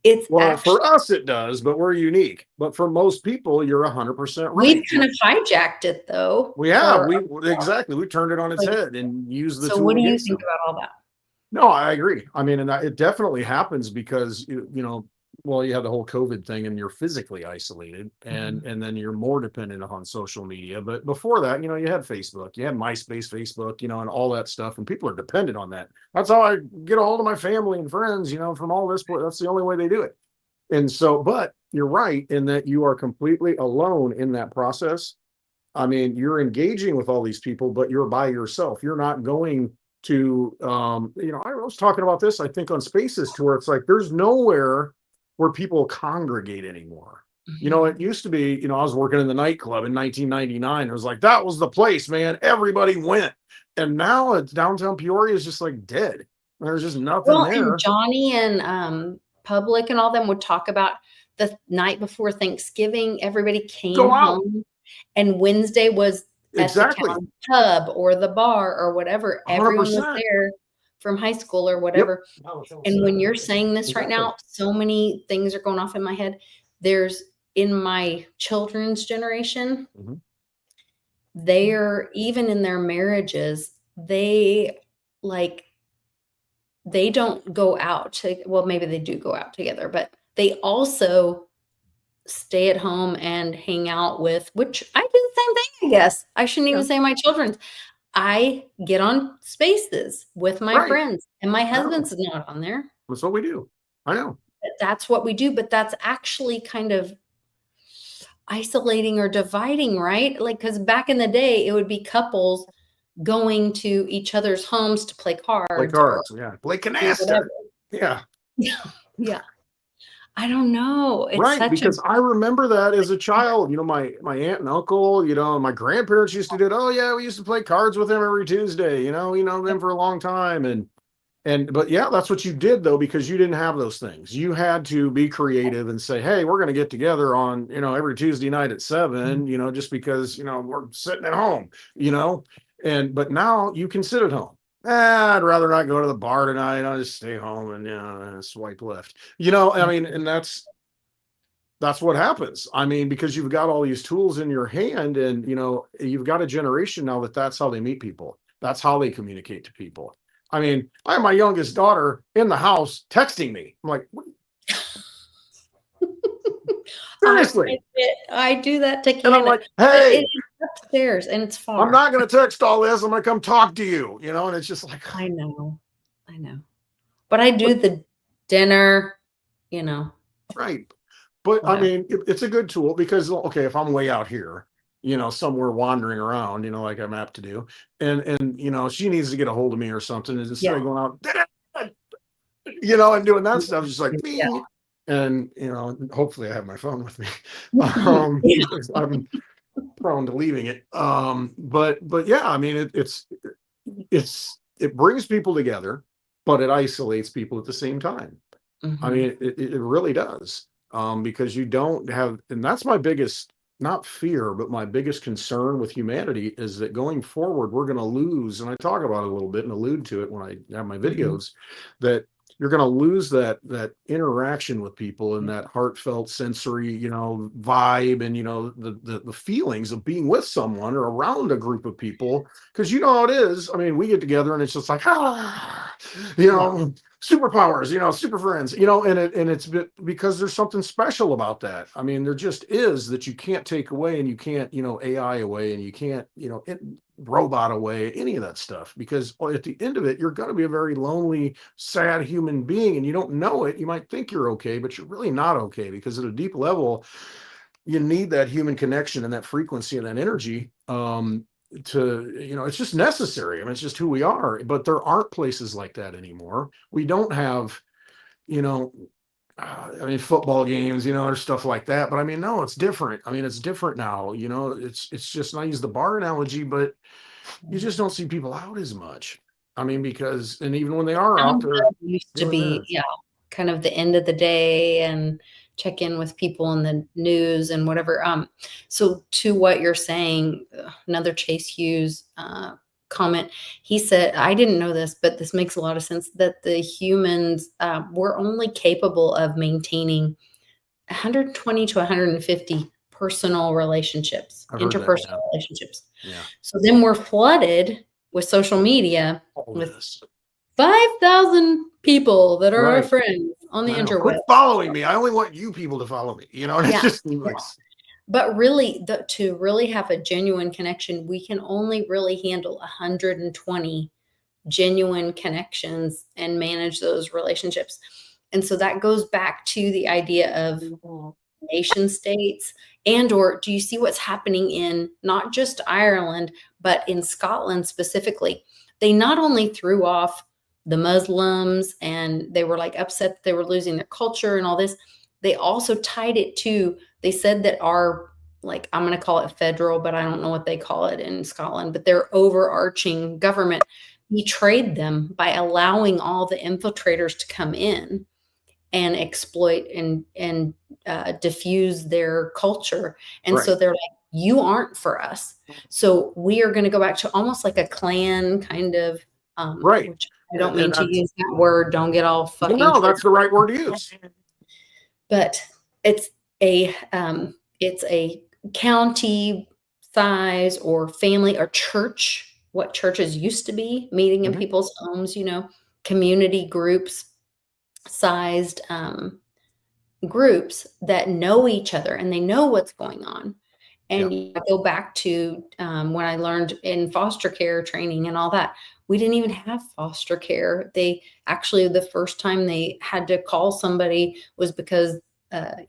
It's Well, actually, for us it does, but we're unique. But for most people, you're 100% we've right. kind of hijacked it though We have. for We exactly. We turned it on its like, head and used the so what tool do you against think them. about all that? No, I agree. I mean, and it definitely happens because well, you have the whole COVID thing, and you're physically isolated, and Mhm. and then you're more dependent on social media. But before that, you had Facebook, you had MySpace, Facebook, and all that stuff, and people are dependent on that. That's how I get a hold of my family and friends, from all this. That's the only way they do it. And so, but you're right in that you are completely alone in that process. I mean, you're engaging with all these people, but you're by yourself. You're not going to, I was talking about this, I think, on Spaces, to where it's like there's nowhere where people congregate anymore. Mhm. It used to be, I was working in the nightclub in 1999. It was like that was the place, man. Everybody went. And now it's downtown Peoria is just like dead. There's just nothing Well, and there. Johnny and Public and all them would talk about the night before Thanksgiving, everybody Go came out. home, and Wednesday was at the Exactly. county pub or the bar or whatever. Everyone was 100%. there from high school or Yep. whatever. And when you're saying this right Exactly. now, so many things are going off in my head. There's in my children's generation, Mhm. they're even in their marriages, like they don't go out to, well, maybe they do go out together, but they also stay at home and hang out with, which I do the same thing, I guess. I shouldn't Yeah. even say my children's. I get on Spaces with my Right. friends, and my No, husband's not on there. that's what we do. I know. That's what we do, but that's actually kind of isolating or dividing, right? Like, because back in the day, it would be couples going to each other's homes to play Play cards or cards. Yeah. Play do whatever. canasta. Yeah. Yeah. Yeah. I don't know. It's Right. such a Because I remember that as a child. My aunt and uncle, my grandparents used to do it. Oh yeah, we used to play cards with them every Tuesday. We know them for a long time. But yeah, that's what you did though, because you didn't have those things. You had to be creative and say, hey, we're going to get together on, every Tuesday night at 7, just because, we're sitting at home, but now you can sit at home. I'd rather not go to the bar tonight. I'll just stay home and, swipe left, I mean, and that's what happens. I mean, because you've got all these tools in your hand, and you've got a generation now that's how they meet people. That's how they communicate to people. I mean, I have my youngest daughter in the house texting me. I'm like, I seriously? I do that to And I'm Canada, like, but hey, it's upstairs and it's I'm far. not going to text all this. I'm going to come talk to you, and it's just like, I know, I know. But I do but the dinner, you know, right. But I whatever. mean, it's a good tool because, okay, if I'm way out here, somewhere wandering around, like I'm apt to do, and she needs to get a hold of me or something, and instead Yeah. of going out, and doing that stuff, just like Yeah. me, and hopefully I have my phone with me, Yeah. because I'm prone to leaving it. But yeah, I mean, it brings people together, but it isolates people at the same time. I mean, it really does. Because you don't have, and that's my biggest, not fear, but my biggest concern with humanity is that going forward, we're going to lose. And I talk about it a little bit and allude to it when I have my videos, that you're going to lose that interaction with people and that heartfelt sensory, vibe, and the feelings of being with someone or around a group of people. Because you know how it is. I mean, we get together and it's just like, superpowers, super friends, and it's because there's something special about that. I mean, there just is, that you can't take away, and you can't, AI away, and you can't, robot away, any of that stuff, because at the end of it, you're going to be a very lonely, sad human being, and you don't know it. You might think you're okay, but you're really not okay, because at a deep level, you need that human connection and that frequency and that energy, it's just necessary. I mean, it's just who we are. But there aren't places like that anymore. We don't have, I mean, football games, or stuff like that. But I mean, no, it's different. I mean, it's different now. It's just, I use the bar analogy, but you just don't see people out as much. I mean, and even when they are out, they're used to doing be, this. kind of the end of the day and check in with people in the news and whatever. So to what you're saying, another Chase Hughes comment, he said, I didn't know this, but this makes a lot of sense, that the humans were only capable of maintaining 120 to 150 personal relationships, I've heard that, interpersonal relationships. Yeah. So then we're flooded with social media with 5,000 people that are our friends on the interweb. Quit following me. I only want you people to follow me. And it's just like, but really, to really have a genuine connection, we can only really handle 120 genuine connections and manage those relationships. And so that goes back to the idea of nation states, or do you see what's happening in not just Ireland, but in Scotland specifically? They not only threw off the Muslims and they were like upset that they were losing their culture and all this, they also tied it to, they said that our, like, I'm going to call it federal, but I don't know what they call it in Scotland, but their overarching government betrayed them by allowing all the infiltrators to come in and exploit and diffuse their culture. And so they're like, you aren't for us. So we are going to go back to almost like a clan kind of, which I don't mean to use that word. Don't get all fucking. No, that's the right word to use. But it's a county size or family or church, what churches used to be, meeting in people's homes, community groups, sized groups that know each other and they know what's going on. And you go back to when I learned in foster care training and all that, we didn't even have foster care. They actually, the first time they had to call somebody was because,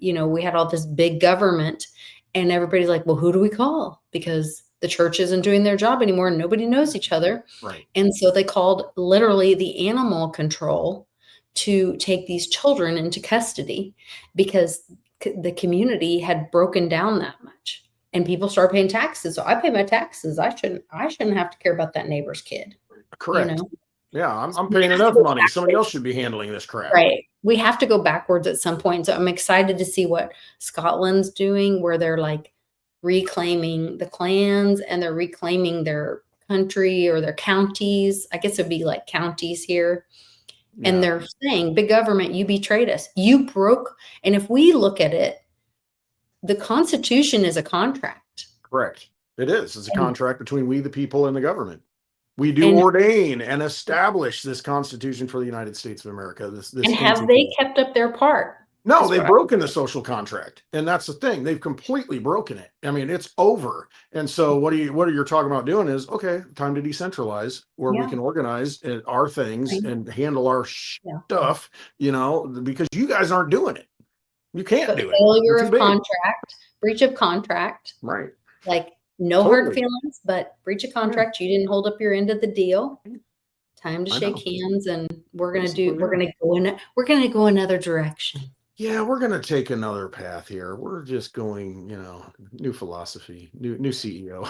we had all this big government and everybody's like, well, who do we call? Because the church isn't doing their job anymore and nobody knows each other. Right. And so they called literally the animal control to take these children into custody because the community had broken down that much. And people start paying taxes. So I pay my taxes. I shouldn't have to care about that neighbor's kid. Correct. Yeah, I'm paying enough money. Somebody else should be handling this crap. Right. We have to go backwards at some point. So I'm excited to see what Scotland's doing, where they're like reclaiming the clans and they're reclaiming their country or their counties. I guess it'd be like counties here. Yeah. And they're saying, big government, you betrayed us. You broke. And if we look at it, the Constitution is a contract. Correct. It is. It's a contract between we, the people, and the government. We do ordain and establish this Constitution for the United States of America. This and have they kept up their part? No, they've broken the social contract, and that's the thing. They've completely broken it. I mean, it's over. And so, what you're talking about doing is, okay, time to decentralize, where we can organize our things and handle our stuff. Because you guys aren't doing it. You can't do it. Failure of contract, breach of contract. Right. Like no hard feelings, but breach of contract. You didn't hold up your end of the deal. Time to shake hands, and we're gonna go another direction. yeah, we're going to take another path here. We're just going, new philosophy, new CEO.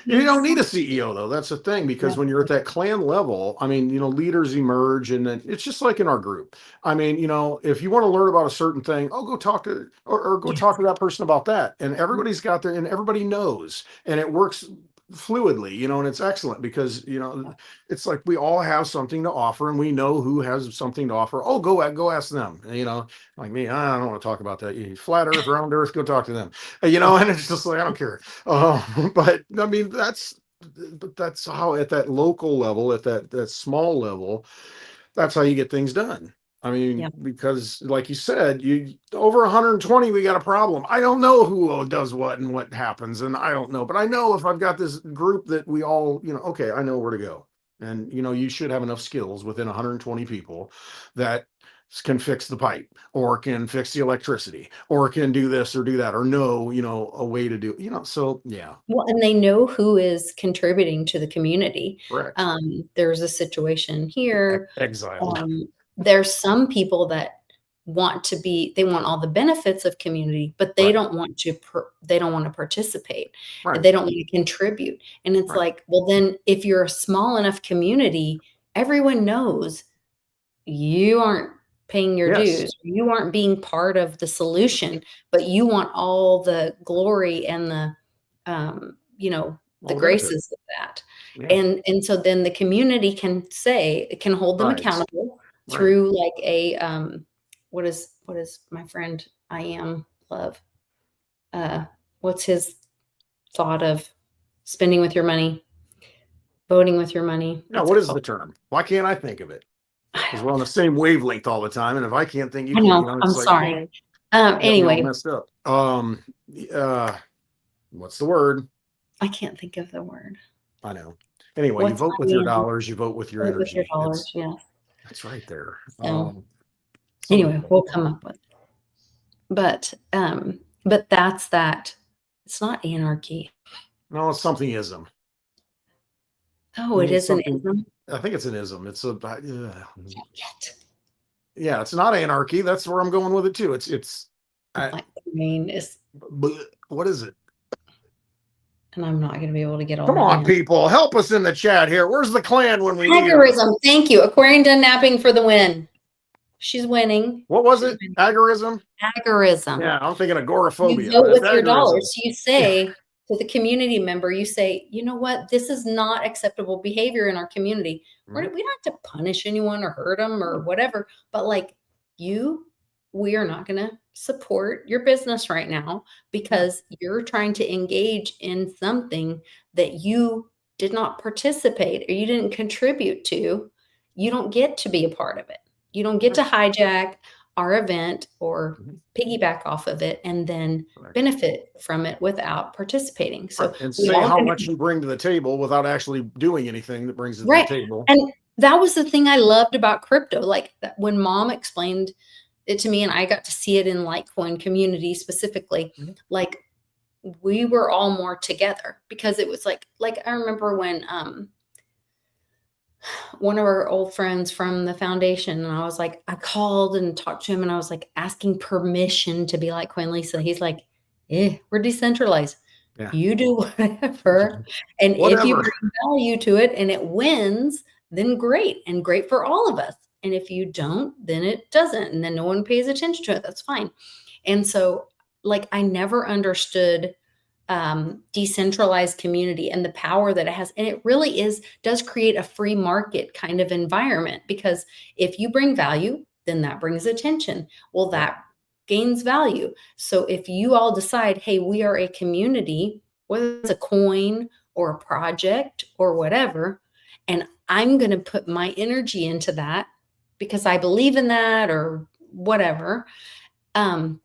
You Mhm. don't need a CEO though. That's the thing, Yeah. because when you're at that clan level, I mean, leaders emerge, and then it's just like in our group. I mean, if you want to learn about a certain thing, oh, go talk to, or go talk Yes. to that person about that. And everybody's got there, and everybody knows, and it works fluidly, and it's excellent because, it's like we all have something to offer, and we know who has something to offer. Oh, go ask them, like me, I don't want to talk about that. You flat earth, round earth, go talk to them. And it's just like, I don't care. But I mean, that's how, at that local level, at that small level, that's how you get things done. I Yeah. mean, because like you said, you over 120, we got a problem. I don't know who does what and what happens, and I don't know. But I know if I've got this group that we all, okay, I know where to go. And you should have enough skills within 120 people that can fix the pipe, or can fix the electricity, or can do this or do that, or know, a way to do, so yeah, Well, and they know who is contributing to the community. correct. There's a situation here. Exiled. Um, there's some people that they want all the benefits of community, but they Right, don't want to, they don't want to participate. right, They don't want to contribute. And it's right. like, well, then if you're a small enough community, everyone knows you aren't paying your Yes, dues. You aren't being part of the solution, but you want all the glory and the all the benefit. graces of that. Yeah, And so then the community can hold them right, accountable right. through like what is my friend I am love? Uh, what's his thought of spending with your money, voting with your money? Now, What's what it is called? the term? Why can't I think of it? I Because don't we're on the same wavelength all the time, and if I can't think, you I can't. know. I'm It's like, sorry. you got me all Anyway, messed up. Uh, what's the word? I can't think of the word. I know. Anyway, you What's vote with I your am? dollars, you vote with your Vote with your energy. dollars, yeah. It's right there. So, Somebody anyway, will. we'll come up with but that's that. It's not anarchy. No, it's something ism. Oh, it It's is an something. ism? I think it's an ism. It's a Yet. yeah. It's not anarchy. That's where I'm going with it too. It's. I, Like, I mean, it's what is it? and I'm not gonna be able to get all Come the on, hands. people, help us in the chat here. Where's the clan when we need them? Agorism, thank you. Aquarian done napping for the win. She's winning. What was She's it? winning. Agorism? Agorism. Yeah, I'm thinking You agoraphobia, vote but it's with your agorism. dollars. You Yeah. say to the community member, you say, you know what, this is not acceptable behavior in our community. We Mhm. don't have to punish anyone or hurt them or whatever, but like you, we are not going to support your business right now Yeah. because you're trying to engage in something that you did not participate or you didn't contribute to. You don't get to be a part of it. You don't get Right. to hijack our event or Mhm. piggyback off of it and then Correct. benefit from it without participating. Right. So And we say all how can, much you bring to the table without actually doing anything that brings it to the right. table. And that was the thing I loved about crypto. Like that when mom explained it to me and I got to see it in Litecoin community specifically, Mhm. like we were all more together because it was like I remember when one of our old friends from the foundation and I was like, I called and talked to him and I was like asking permission to be like Lisa. He's like, we're decentralized. Yeah. You do whatever. And if you Whatever. bring value to it and it wins, then great and great for all of us. And if you don't, then it doesn't. And then no one pays attention to it. That's fine. And so, like, I never understood decentralized community and the power that it has. And it really does create a free market kind of environment because if you bring value, then that brings attention. Well, Yep. that gains value. So if you all decide, hey, we are a community, whether it's a coin or a project or whatever, and I'm going to put my energy into that because I believe in that or whatever, um,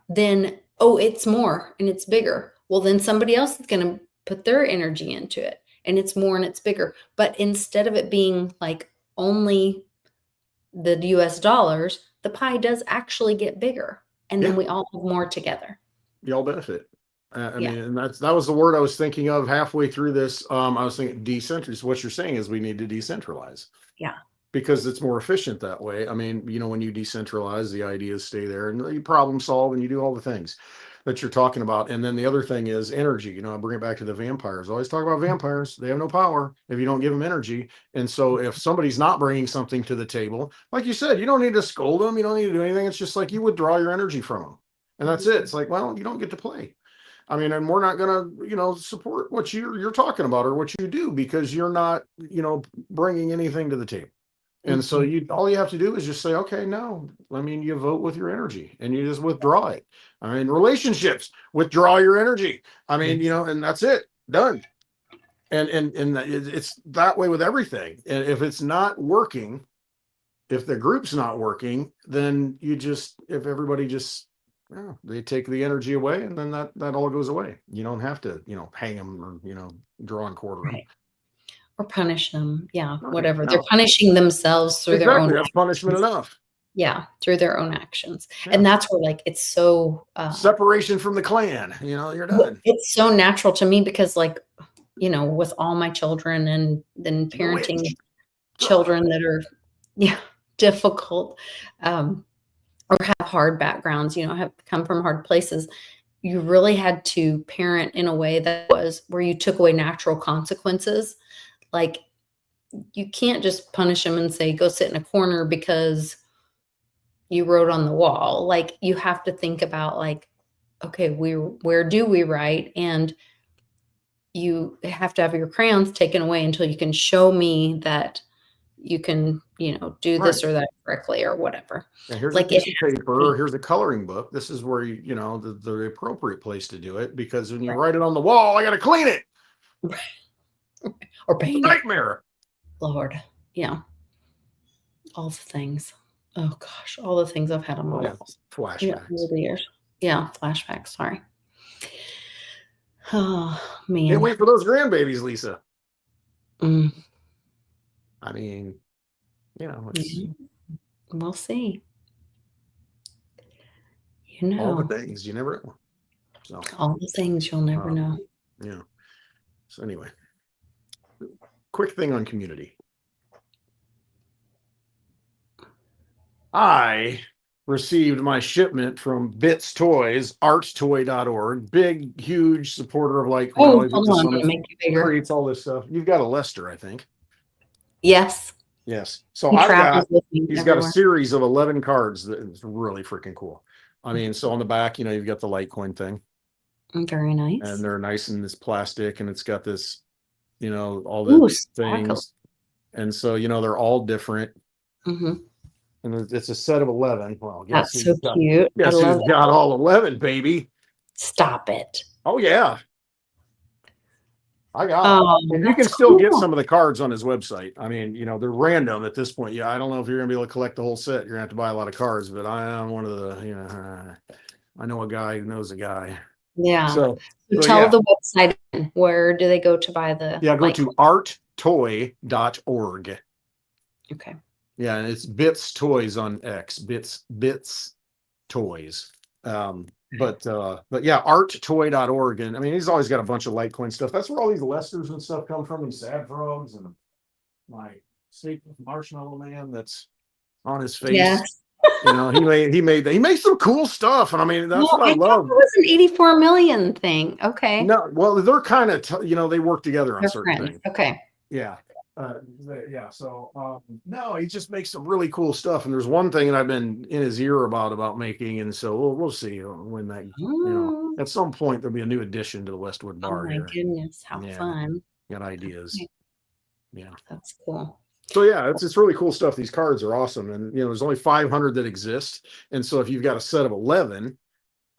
then oh, it's more and it's bigger. Well, then somebody else is going to put their energy into it and it's more and it's bigger. But instead of it being like only the US dollars, the pie does actually get bigger. And then Yeah. we all have more together. Y'all benefit. I Yeah. mean, and that was the word I was thinking of halfway through this. I was thinking decentralized. What you're saying is we need to decentralize. Yeah. because it's more efficient that way. I mean, when you decentralize, the ideas stay there and you problem solve and you do all the things that you're talking about. And then the other thing is energy. I bring it back to the vampires. I always talk about vampires. They have no power if you don't give them energy. And so if somebody's not bringing something to the table, like you said, you don't need to scold them. You don't need to do anything. It's just like you withdraw your energy from them. And that's it. It's like, well, you don't get to play. I mean, and we're not going to, support what you're talking about or what you do because you're not, bringing anything to the table. And so all you have to do is just say, okay, no, I mean, you vote with your energy and you just withdraw it. I mean, relationships, withdraw your energy. I mean, and that's it, done. And it's that way with everything. And if it's not working, if the group's not working, then if everybody just, they take the energy away and then that all goes away. You don't have to, hang them or, draw and quarter them. Right. Or punish them. Yeah, Right. whatever. No. They're punishing themselves through their own. Exactly. That's punishment enough. Yeah, through their own actions. Yeah. And that's where it's so separation from the clan, you're done. It's so natural to me because with all my children and then parenting children that are difficult or have hard backgrounds, have come from hard places, you really had to parent in a way that was where you took away natural consequences. Like you can't just punish them and say, go sit in a corner because you wrote on the wall. Like you have to think about okay, where do we write? And you have to have your crayons taken away until you can show me that you can, do this or that correctly or whatever. And here's a piece of paper, or here's a coloring book. This is where the appropriate place to do it, because when you write it on the wall, I got to clean it. Or paint nightmare. Lord. Yeah. All the things. Oh gosh, all the things I've had on my walls. Flashbacks. Over the years. Yeah, flashbacks. Sorry. Oh man. Can't wait for those grandbabies, Lisa. I mean, we'll see. All the things you never know. So all the things you'll never know. Yeah. So anyway, quick thing on community. I received my shipment from Bits Toys, artstoy.org. Big, huge supporter of hold on, I'm gonna make you bigger. Creates all this stuff. You've got a Lester, I think. Yes. So he's got a series of 11 cards that is really freaking cool. I mean, so on the back, you've got the Litecoin thing. Very nice. And they're nice in this plastic, and it's got this, all the things. And so, they're all different. Mm-hmm. And it's a set of 11. Well, that's so cute. Yes, he's got all 11, baby. Stop it. Oh, yeah. I got it. And you can still get some of the cards on his website. I mean, they're random at this point. Yeah, I don't know if you're going to be able to collect the whole set. You're going to have to buy a lot of cards, but I'm one of the, I know a guy who knows a guy. Yeah. So tell the website, where do they go to buy the? Yeah, go to arttoy.org. Okay. Yeah, and it's Bits Toys on X. Bits Toys. But yeah, arttoy.org. And I mean, he's always got a bunch of Litecoin stuff. That's where all these Lesters and stuff come from, these sad frogs and my State Marshmallow Man that's on his face. Yes. He made some cool stuff. And I mean, that's what I love. It was an 84 million thing. Okay. No, well, they're kind of, they work together on certain things. Okay. Yeah. So no, he just makes some really cool stuff, and there's one thing that I've been in his ear about making, and so we'll see when that at some point there'll be a new addition to the Westwood Bar. Oh my goodness, how fun! Got ideas. Okay. Yeah, that's cool. So yeah, it's really cool stuff. These cards are awesome, and there's only 500 that exist, and so if you've got a set of 11,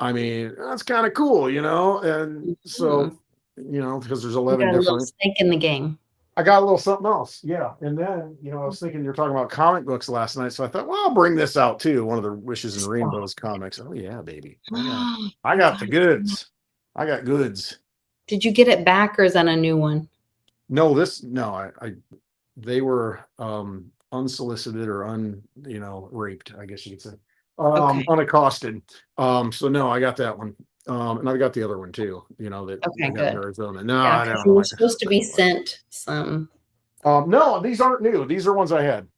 I mean that's kind of cool, and so because there's 11 different. A little stake in the game. I got a little something else. Yeah. And then, I was thinking you're talking about comic books last night. So I thought, well, I'll bring this out too. One of the Wishes and Rainbows comics. Oh yeah, baby. I got the goods. I got goods. Did you get it back, or is that a new one? No, they were unsolicited or raped, I guess you could say. Unaccosted. So no, I got that one. And I've got the other one too, that I got in Arizona. No, I don't. You were supposed to be sent some. No, these aren't new. These are ones I had.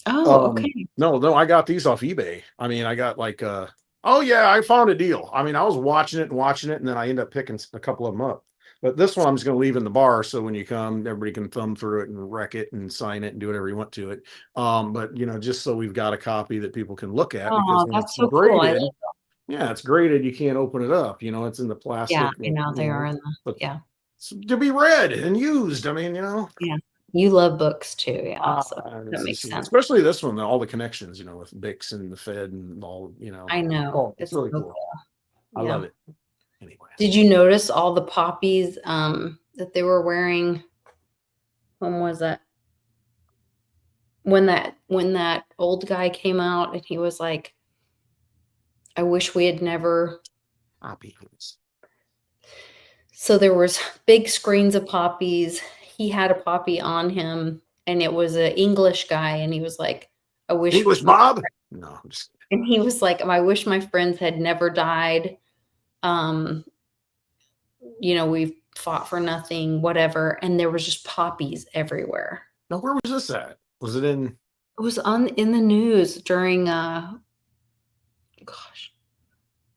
Oh, okay. No, I got these off eBay. I mean, I got like, oh yeah, I found a deal. I mean, I was watching it and watching it, and then I end up picking a couple of them up. But this one I'm just going to leave in the bar, so when you come, everybody can thumb through it and wreck it and sign it and do whatever you want to it. But just so we've got a copy that people can look at, because Oh, when it's that's so cool. I graded, love. yeah, it's graded. You can't open it up. It's in the Yeah, plastic, I know they are in the. but Yeah, to be read and used. I mean, yeah. You love books too, yeah. So that this makes is, sense. especially this one, all the connections, with Bix and the Fed and all, I know oh, it's it's really so cool. cool. I Yeah. love it. Anyway, Did you notice all the poppies that they were wearing? When was that? When that old guy came out and he was like, "I wish we had never." poppies. So there was big screens of poppies. He had a poppy on him, and it was an English guy, and he was like, "I wish." English Bob? No, I'm just And he was like, "I wish my friends had never died. Um, we've fought for nothing, whatever." And there was just poppies everywhere. no. Where was this at? Was it in? It was in the news during gosh,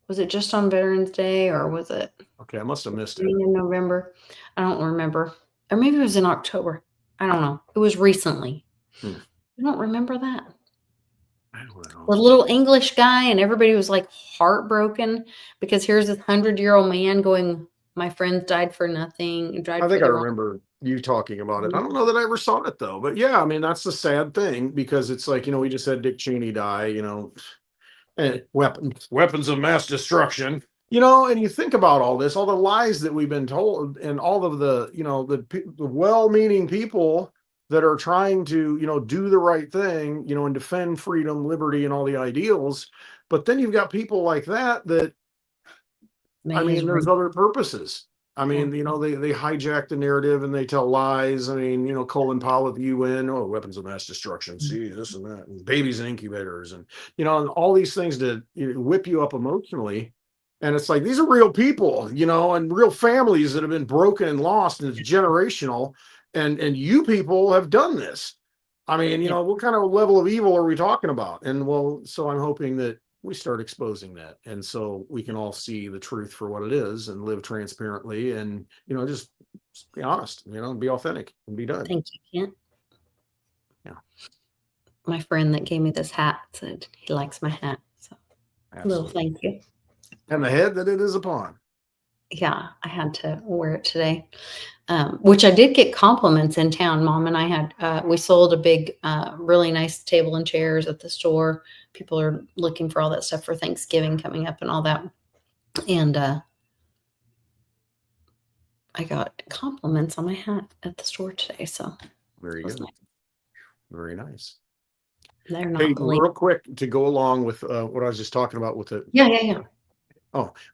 was it just on Veterans Day or was it Okay, I must have missed it. in November? I don't remember. Or maybe it was in October. I don't know. It was recently. Hmm. I don't remember that. I don't know. The little English guy, and everybody was like heartbroken because here's this 100-year-old man going, "My friends died for nothing, I died for think I the wrong." remember you talking about it. I Mhm. don't know that I ever saw it though, but yeah, I mean that's the sad thing, because it's like, we just had Dick Cheney die, and weapons of mass destruction, and you think about all this, all the lies that we've been told, and all of the, the well-meaning people that are trying to, do the right thing, and defend freedom, liberty, and all the ideals. But then you've got people like that I May mean, his there's other purposes. I yeah. mean, they hijack the narrative and they tell lies. I mean, Colin Powell at the UN, oh, weapons of mass destruction, see this and that, and babies in incubators, and and all these things to whip you up emotionally. And it's like these are real people, and real families that have been broken and lost, and it's generational. And you people have done this. I mean, Yeah. what kind of level of evil are we talking about? And well, so I'm hoping that we start exposing that, and so we can all see the truth for what it is and live transparently, and just be honest, be authentic and be done. Thank you, Kent. Yeah, My friend that gave me this hat said he likes my hat. So a little absolutely. thank you. And the head that it is upon. Yeah, I had to wear it today. Which I did get compliments in town. Mom and I had, we sold a big, really nice table and chairs at the store. People are looking for all that stuff for Thanksgiving coming up and all that. And I got compliments on my hat at the store today. So Very it was good. nice. Very nice. They're Hey, not late. real quick to go along with what I was just talking about with the Yeah.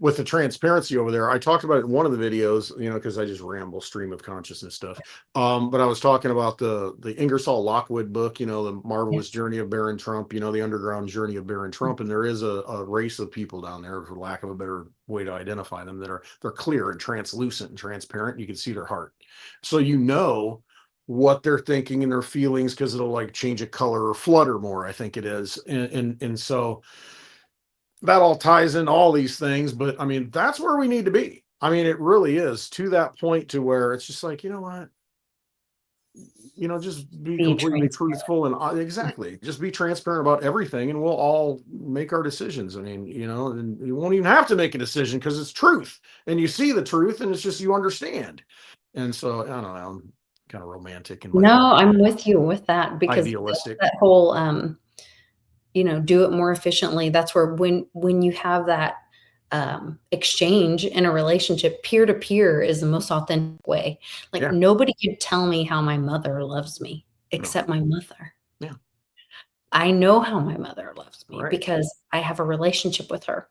with the transparency over there. I talked about it in one of the videos, because I just ramble, stream of consciousness stuff. But I was talking about the Ingersoll Lockwood book, the Yeah. marvelous journey of Baron Trump, the underground journey of Baron Trump. And there is a race of people down there, for lack of a better way to identify them, they're clear and translucent and transparent. You can see their heart. So what they're thinking and their feelings, because it'll like change a color or flutter more, I think it is. And so that all ties into all these things. But I mean, that's where we need to be. I mean, it really is, to that point to where it's just like, what, just be Be completely transparent. truthful, and exactly, just be transparent about everything, and we'll all make our decisions. I mean, and you won't even have to make a decision, because it's truth, and you see the truth, and it's just you understand. And so I don't know, I'm kind of romantic in my No, I'm with you with that because idealistic. that whole, do it more efficiently. That's where when you have that exchange in a relationship, peer to peer is the most authentic way. Like Yeah. nobody could tell me how my mother loves me No. except my mother. Yeah. I know how my mother loves me Right. because I have a relationship with her.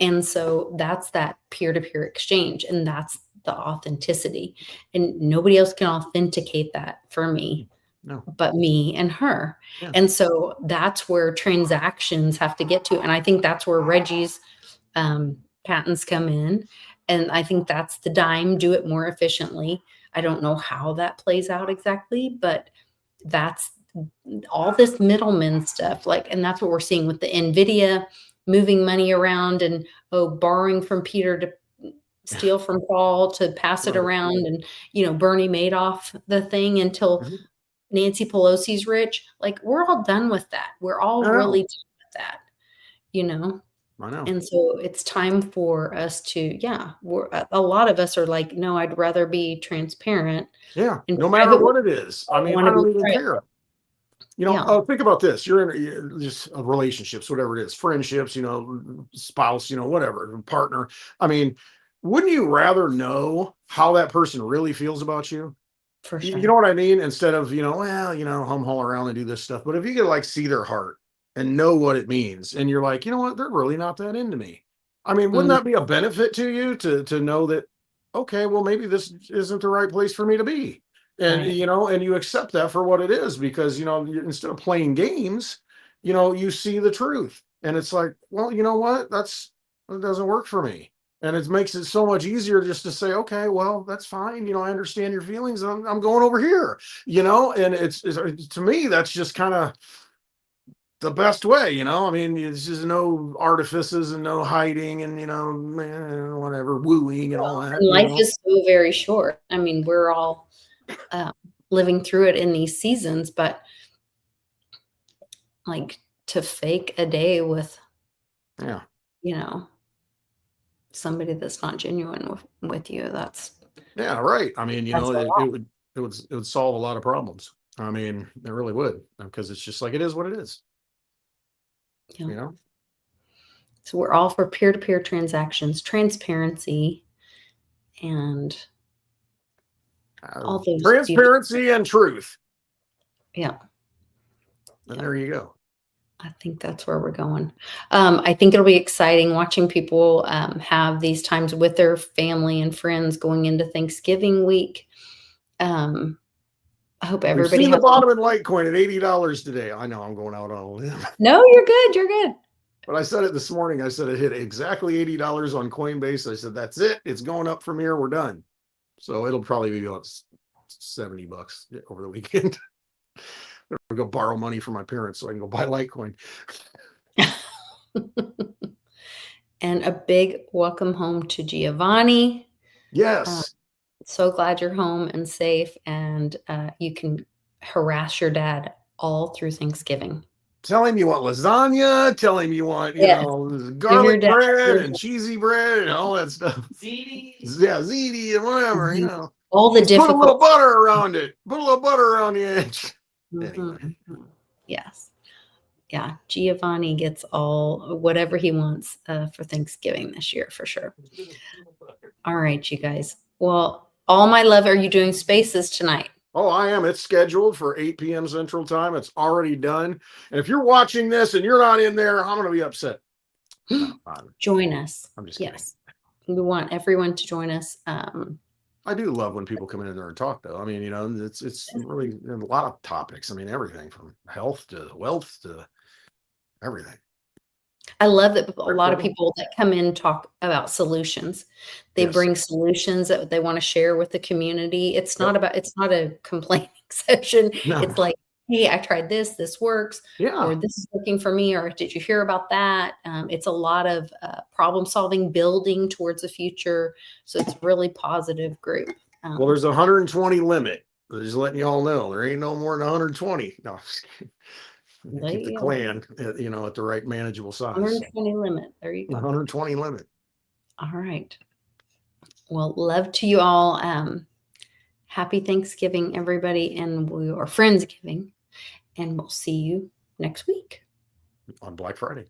And so that's that peer to peer exchange. And that's the authenticity. And nobody else can authenticate that for me No. but me and her. Yeah. And so that's where transactions have to get to. And I think that's where Reggie's patents come in. And I think that's the dime, do it more efficiently. I don't know how that plays out exactly, but that's all this middleman stuff, like, and that's what we're seeing with the Nvidia moving money around and borrowing from Peter to steal from Paul to pass it Right. around, and Bernie Madoff the thing until Mhm. Nancy Pelosi's rich. Like, we're all done with that. We're all I really know. done with that, you know. I know. And so it's time for us to, yeah, a lot of us are like, no, I'd rather be transparent Yeah. and No matter private with what it is. I I mean, want I to be don't even private. care. Yeah, Oh, think about this. You're in just relationships, whatever it is, friendships, spouse, whatever, partner. I mean, wouldn't you rather know how that person really feels about you? for You know sure. what I mean? Instead of, well, hum haul around and do this stuff. But if you could like see their heart and know what it means, and you're like, you know what, they're really not that into me. I mean, wouldn't Mm, that be a benefit to you to know that, okay, well, maybe this isn't the right place for me to be. And right. and you accept that for what it is, because instead of playing games, you see the truth. And it's like, well, you know what? That doesn't work for me. And it makes it so much easier just to say, okay, well, that's fine. I understand your feelings. I'm going over here, and it's to me, that's just kind of the best way, I mean, it's just no artifices and no hiding and, whatever, wooing and all that, And life is so very short. I mean, we're all uh, living through it in these seasons, but like, to fake a day with, Yeah. you know, somebody that's not genuine with you, Yeah. Right. I mean, that's a it lot. would solve a lot of problems. I mean, it really would, because it's just like, it is what it is, Yeah. you know? So we're all for peer-to-peer transactions, transparency, and all those beautiful. Transparency and truth. Yeah. And Yeah. there you go. I think that's where we're going. I think it'll be exciting watching people have these times with their family and friends going into Thanksgiving week. Um, I hope We've everybody seen the has. bottom in Litecoin at $80 today. I know I'm going out on a limb. No, you're good. You're good. But I said it this morning. I said it hit exactly $80 on Coinbase. I said, that's it. It's going up from here. We're done. So it'll probably be about $70 over the weekend. I'll go borrow money from my parents so I can go buy Litecoin. And a big welcome home to Giovanni. Uh, Yes. so glad you're home and safe, and you can harass your dad all through Thanksgiving. Tell him you want lasagna. Tell him you want, Yes, give your garlic dad bread your and cheesy bread and all that stuff. Ziti. Yeah, ziti and whatever, all the Just put a little difficult. butter around it. Put a little butter around the edge. Anyway. Mhm, mhm. Yes. Yeah, Giovanni gets all whatever he wants for Thanksgiving this year for sure. All right, you guys. Well, all my love. Are you doing spaces tonight? Oh, I am. It's scheduled for 8 p.m. Central Time. It's already done. And if you're watching this and you're not in there, I'm going to be upset. No, Join us. I'm just kidding. Yes, we want everyone to join us. I do love when people come in there and talk, though. I mean, it's really a lot of topics. I mean, everything from health to wealth to everything. I love that a Very lot of cool. people that come in talk about solutions. They Yes. bring solutions that they want to share with the community. Yep. It's not a complaining session. No. It's like, hey, I tried this, this works, or Yeah. this is working for me, or did you hear about that? It's a lot of problem solving, building towards the future. So it's a really positive group. Well, there's a 120 limit. Just letting you all know there ain't no more than 120. No, keep the clan, at the right manageable size. 120 limit. There you go. 120 limit. All right. Well, love to you all. Happy Thanksgiving, everybody, and we are Friendsgiving, and we'll see you next week On Black Friday.